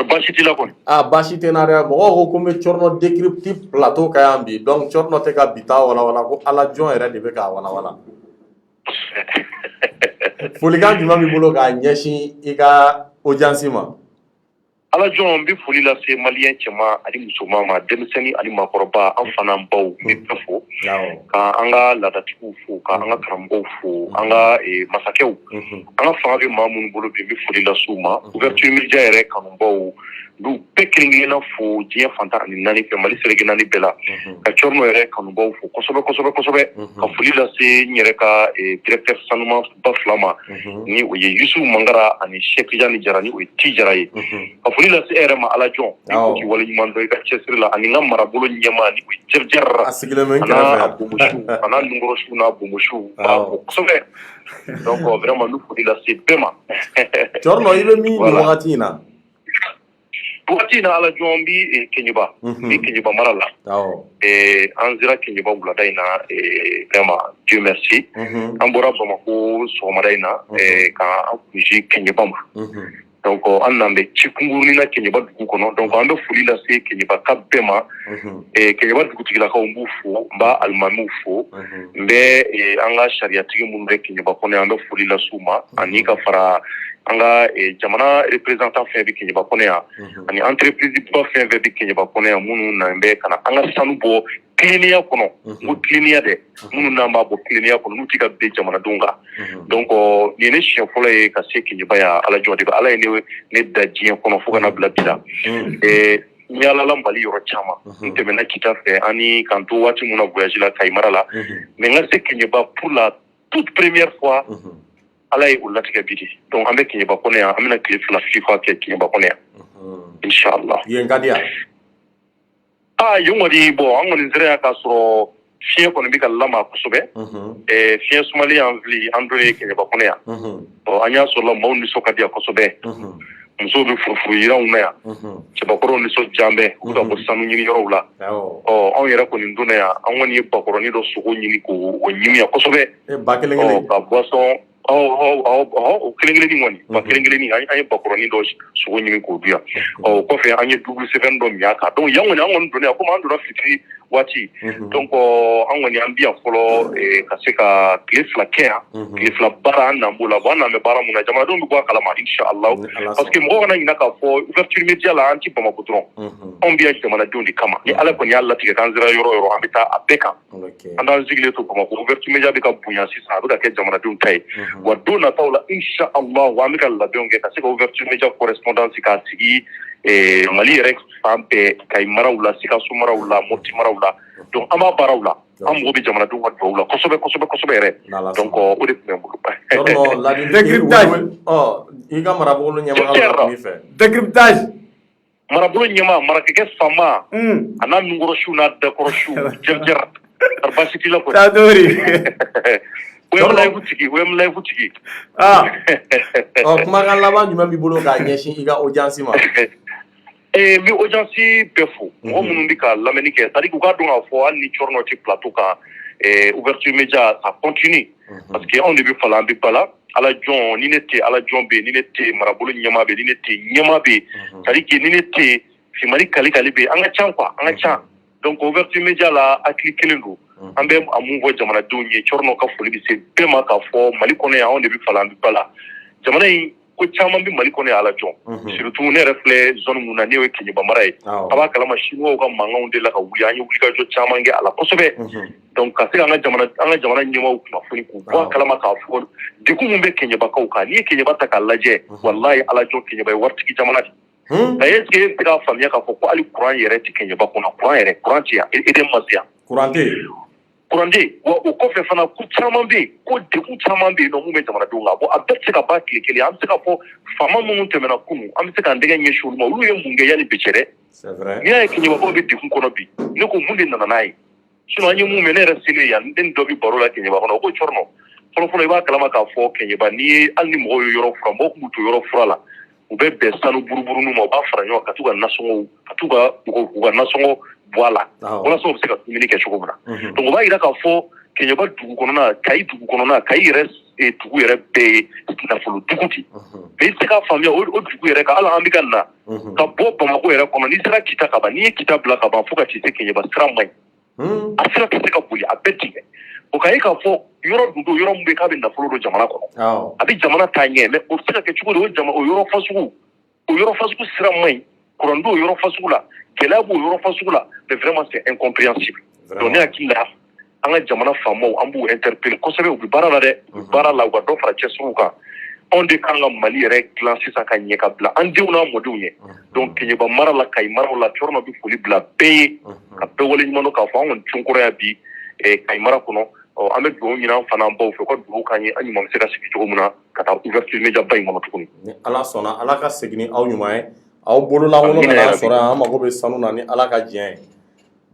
Speaker 4: Basi t'i la kɔni.
Speaker 1: Basi tɛ n na dɛ mɔgɔw ko ko n bɛ Cɔrɔnɔ décrypte plateau kan yan bi donc Cɔrɔnɔ tɛ ka bi ta walawala ko ala jɔn yɛrɛ de bɛ k'a walawala. Folikan jumɛn b'i bolo k'a ɲɛsin i ka audience ma?
Speaker 4: Ala jɔn n bɛ foli lase maliyɛn cɛman ani musoman ma denmisɛnnin ani maakɔrɔba an fana baw n bɛ bɛɛ fo ka an ka laadatigiw fo ka an ka karamɔgɔw fo an ka masakɛw an ka fanga bɛ maa minnu bolo bi n bɛ foli lase u ma ouverture média yɛrɛ kanubaw n'u bɛɛ kelen-kelenna fo diɲɛ fantan ani naani fɛ Mali seleke naani bɛɛ la ka Cɔrɔnɔ yɛrɛ kanubaw fo kosɛbɛ ka foli lase n yɛrɛ ka directeur sanuma ba fila ma ni o ye Yusufu Mangara ani Cheikh Tijani Jara ni o ye Ti Jara ye ka foli lase e yɛrɛ ma ala jɔn ni ko k'i wale ɲuman dɔn i ka cɛsiri la ani n ka marabolo ɲɛma ni o ye Jɛrijɛrira a n'a bomosu a n'a nunkɔrɔsiw n'a bomosu b'a fo kosɛbɛ donc vraiment n bɛ foli lase bɛɛ ma.
Speaker 1: Cɔrɔnɔ i bɛ min nin wagati in na?
Speaker 4: Wagati in na ala jɔn n bɛ Keɲeba n bɛ Keɲeba mara la an sera Keɲeba wulada in na vraiment Dieu merci an bɔra Bamako sɔgɔmada in na k'an kunsi Keɲeba ma donc an n'an bɛ ci kunkurunin na Keɲeba dugu kɔnɔ donc an bɛ foli lase Keɲeba ka bɛɛ ma Keɲeba dugutigilakaw n b'u fo n b'a alimamiw fo n bɛ an ka sariyatigi minnu bɛ Keɲeba kɔnɔ yan an bɛ foli lase u ma ani ka fara an ka jamana représentant fɛn bɛ Keɲeba kɔnɔ yan ani entreprise ba fɛn bɛ Keɲeba kɔnɔ yan minnu n'an bɛ ka na an ka sanu bɔ tileniya kɔnɔ n ko tileniya dɛ minnu n'an b'a bɔ tileniya kɔnɔ n'u tɛ ka bɛn jamanadenw kan donc nin ye ne siɲɛ fɔlɔ ye ka se Keɲeba yan ala jɔn de bɛ ala ye ne da diɲɛ kɔnɔ fo ka na bila bi la n yaalala Mali yɔrɔ caman n tɛmɛna Kita fɛ ani k'an to waati min na voyage la Kayi mara la mais n ka se Keɲeba pour la toute première fois ala ye o latigɛ bi de donc an bɛ Keɲeba kɔnɔ yan an bɛna tile fila FIFA kɛ Keɲeba kɔnɔ yan inchallah
Speaker 1: yen ka di yan?
Speaker 4: yen kɔni bon an kɔni sera yan k'a sɔrɔ fiɲɛ kɔni bɛ ka lama kosɛbɛ fiɲɛ sumalen y'an fili an dɔ ye Keɲeba kɔnɔ yan an y'a sɔrɔla maaw nisɔn ka di yan kosɛbɛ musow bɛ furufuru yiranw na yan cɛbakɔrɔw nisɔndiyan bɛ u ka bɔ sanu ɲini yɔrɔw la anw yɛrɛ kɔni donna yan an kɔni ye bakɔrɔnin dɔ sogo ɲini k'o ɲimi yan kosɛbɛ ka boisson kelen ni ngoni ba kelen ni an ye bakuroni do sugo nyimi ko biya ko fe an ye double seven do miya ka donc yango ni an ngoni do ne ko man do fitri wati donc an ngoni an biya folo ka se ka kile fla bara na mbula bana me bara muna jama do mi ko kala ma inshallah parce que mo gona ina ka fo ouverture média la anti bama kutron on biya jama do ndi kama ni ala ko ni alla tige kan zira yoro ambita abeka andan zigle to bama ko ouverture média be ka bunya si sa be ka ke jama do tay wa dona tawla inshallah wa mi kala be onge ka se ka ouverture média correspondance ka sigi mali rex fampe kay marawla sika sumarawla moti marawla donc ama barawla am go be jamana do wat bawla kosobe re donc o de même
Speaker 1: non la décryptage iga marabolo nyama ala mi fe
Speaker 3: décryptage
Speaker 4: marabolo nyama marakeke fama ana ngoro shuna de koroshu jer arbasiti la ko
Speaker 3: tadori
Speaker 4: wem live tigi
Speaker 1: kuma kan laban juma bi bolo ka nyeshin iga audience ma
Speaker 4: mi audience befo mo munun bi ka lameni ke tari ku ka don afo an ni chorno ti plateau ka ouverture média ça continue parce que on début fala bi bala ala jon ni nete ala jon be ni nete marabolo nyama be ni nete nyama be tari ke ni nete fi mari kali be anga chan quoi anga chan donc ouverture média la aklikelen do ambe amuvo jamana donye chorno ka foli bi se bema ka fo mali kono ya on début fala bi bala jamana ko chama bi mali kono ala jon surtout ne reflet zone muna ne we kenye bamara aba kala machino ko manga onde la ka wuli anyi wuli ka jo chama nge ala kosobe donc ka se anga jamana nyima ko foni ko ko kala ma ka fo de ko mbe kenye ba ka ni kenye ba ta kala je wallahi ala jon kenye ba warti ki jamana da yeske tira famia ka fo ko ali quran yere ti kenye ba ko na quran ti ya ede masia kurande wa o ko fe fana ku chama be ko de ku chama be no mu me jamana do ngabo abetse ka ba kile am se ka fo fama mu temena kumu am se ka ndege nyeshu mo lu ye munge yani bechere
Speaker 1: c'est vrai
Speaker 4: ni ay kinyi ba be de ku kono bi ne ko munde nana nay sino anyi mu me ne resile ya den do bi baro la kinyi ba kono ko chorno folo ba kala ma ka fo kinyi ba ni alni mo yoro fra mo ku to yoro fra la u be be sanu buruburu nu mo ba fra nyo ka tuga nasongo voilà wala so se ka communiquer choko mona donc ba ira ka fo kenyo ba dugu kono na kai res e dugu yere be na folo duguti be se ka famia o dugu yere ka ala ambika na ka bo ba ko yere kono ni sira kita ka ba ni kita bla ka ba fo ka ti se kenyo ba sira mai asira ka se ka buli abeti o kai ka fo yoro dudu yoro mbe ka be na folo do jamana kono abi jamana tanye me o se ka ke chugo do jamana o yoro fasuku sira mai kurando yoro fasuku la kelabo yoro fasula mais vraiment c'est incompréhensible donner à qui là anga jamana famo ambu interpeller ko sabe u bara la de bara la wa do fara chesuka on de kanga mali rek classer sa ka nyeka bla ande una modunye donc kenye ba mara la kay mara la chorno bi fuli bla pay ka be wole nyimo ka fa on chunkura ya bi e kay mara kuno ame do nyina fana mbaw fe ko do kanye ani mom se ka siki to muna ka ta ouverture media bay mo tukuni
Speaker 1: ala sona ala ka segni aw nyumae aw bolo la wolo na sora ama go be sanu na ni ala ka jien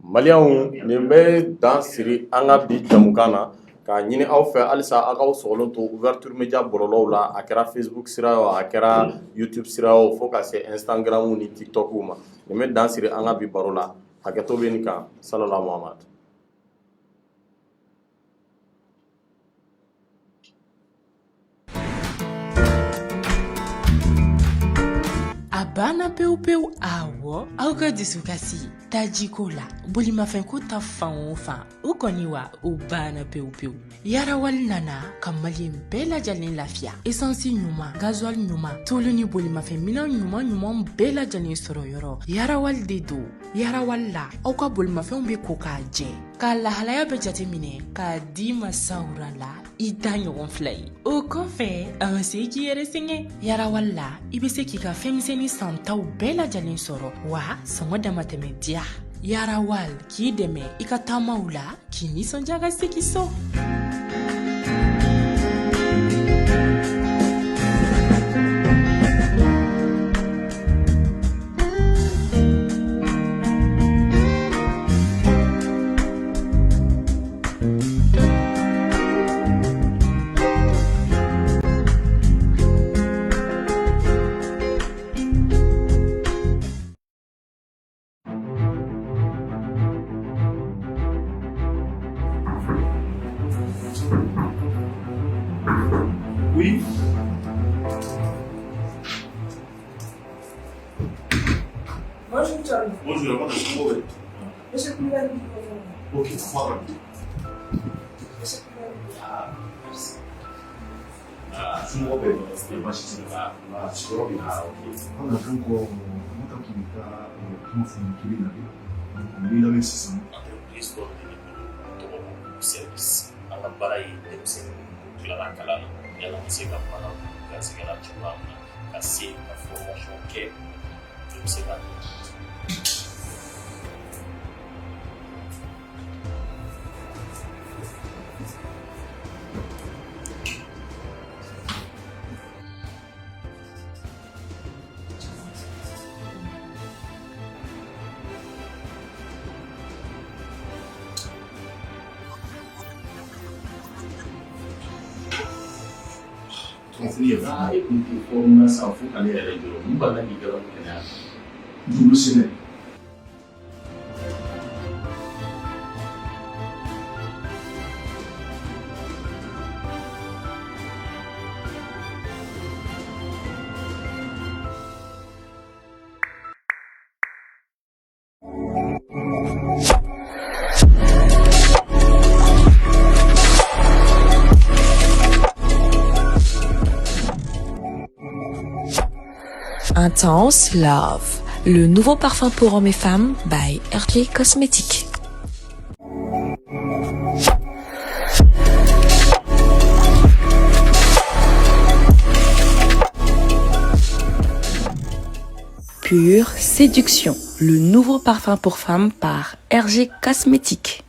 Speaker 1: malian ni be dan siri anga bi jamukana ka nyini aw fe alisa aka aw solo to ouverture media borolo la akera Facebook sira o akera YouTube sira o fo ka se Instagram ni TikTok uma ni me dan siri anga bi barola haketo be ni ka sallallahu muhammad
Speaker 5: Abana peu awo auka disukasi tajikola bolimafɛn ko ta fan o fan o kɔni wa o banna pewu yarawal nana ka maliyɛn bɛɛ lajɛlen lafiya esansi ɲuman gazuwali ɲuman tulu ni bolimafɛn minɛn ɲuman bɛɛ lajɛlen sɔrɔ yɔrɔ yarawal de do yarawal la aw ka bolimafɛnw be ko k'a jɛ k'a lahalaya bɛ jate minɛ k'a di masawura la i da ɲɔgɔn fila ye o kɔfɛ a ma se k'i yɛrɛ sɛgɛn yarawal la i be se k'i ka fɛnmisɛni santaw bɛɛ lajɛlen sɔrɔ wa sɔngɔ damatɛmɛ diya yarawal k'i dɛmɛ i ka taamaw la k'i nisɔndiya ka segi so
Speaker 6: Oui.
Speaker 7: Bonjour, Charlie.
Speaker 6: Bonjour, comment est-ce que
Speaker 7: Monsieur Koulibaly.
Speaker 6: Ok, voilà.
Speaker 7: Monsieur Koulibaly.
Speaker 6: Ah, merci. Ah, je me rappelle, c'était pas chez ça. Ah, je me rappelle. Ah, ok.
Speaker 8: On a fait encore un qui m'a fait une killing. On est là, mais c'est ça.
Speaker 6: L'histoire de service. On a parlé de ce que la calana. Il y a lancé la parole. Kasi kala chuma. Kasi la formation que je sais pas.
Speaker 8: Ah, et puis, on a ça, il faut aller à l'église. Nous, on a dit que nous sommes
Speaker 9: Intense Love, le nouveau parfum pour hommes et femmes by RJ Cosmetics. Pure Séduction, le nouveau parfum pour femmes par RJ Cosmetics.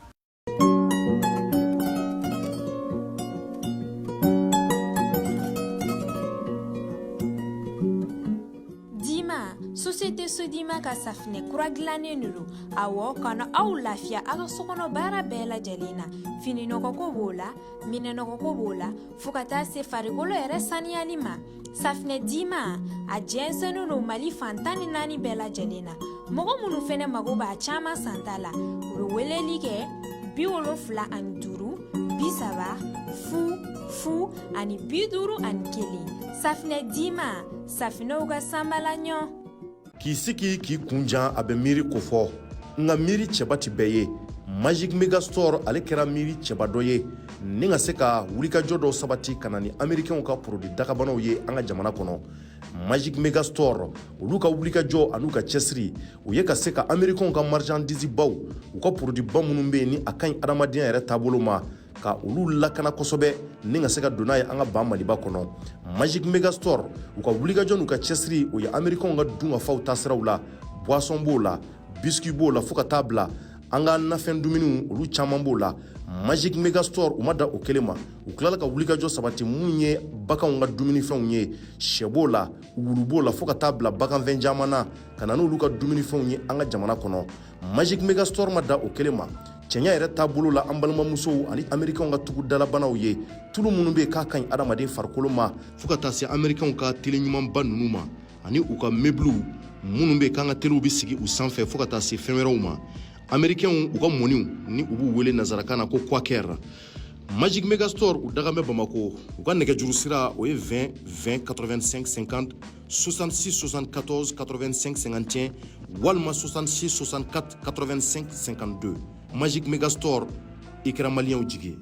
Speaker 10: Société Sodima ka safinɛ kura gilannen de don awɔ kana aw lafiya a ka sokɔnɔ baara bɛɛ lajɛlen na fininɔgɔko b'o la minɛnɔgɔko b'o la fɔɔ ka taa se farikolo yɛrɛ saniyali ma safinɛ dima a jɛnsɛnnen don Mali fan 14 bɛɛ lajɛlen na mɔgɔ minnu fɛnɛ mago b'a caman santa la u bɛ weleli kɛ 75 30 fu ani 51 safinɛ dima safinɛw ka sanbala ɲɔ
Speaker 11: k'i sigi k'i kunjan a bɛ miiri ko fɔ nka miiri cɛba ti bɛɛ ye Magic Mega Store ale kɛra miiri cɛba dɔ ye ni ka se ka wulikajɔ dɔ sabati ka na ni américains ka produit dagabanaw ye an ka jamana kɔnɔ Magic Mega Store olu ka wulikajɔ an'u ka cɛsiri u ye ka se ka américains ka marchandise baw u ka produit ba minnu bɛ yen ni a kaɲi adamadenya yɛrɛ taabolo ma ka olu lakana kosɛbɛ ni ka se ka donna ye an ka ban Maliba kɔnɔ Magic Mega Store u ka wulikajɔ n'u ka cɛsiri o ye américains ka dun ka faw taasiraw la boisson b'o la biscuit b'o la fo ka taa bila an ka nafɛn dumuniw olu caman b'o la Magic Mega Store u ma da o kelen ma u tilala ka wulikajɔ sabati mun ye baganw ka dumunifɛnw ye sɛ b'o la wulu b'o la fo ka taa bila baganfɛn caman na ka na n'olu ka dumunifɛnw ye an ka jamana kɔnɔ Magic Mega Store ma da o kelen ma cɛnya yɛrɛ taabolo la an balimamusow ani américains ka tugu dalabanaw ye tulu minnu bɛ k'a kaɲi adamaden farikolo ma fo ka taa se américains ka tele ɲumanba ninnu ma ani u ka meubles minnu bɛ k'an ka telew bɛ sigi u sanfɛ fo ka taa se fɛn wɛrɛw ma américains u ka mɔniw ni u b'u wele nazarakan na ko Quaker Magic Mega Store u daga bɛ Bamako u ka nɛgɛjuru sira o ye 20 20 85 50 66 74 85 51 walima 66 64 85 52 Magic Mega Store i kɛra maliyɛnw jigi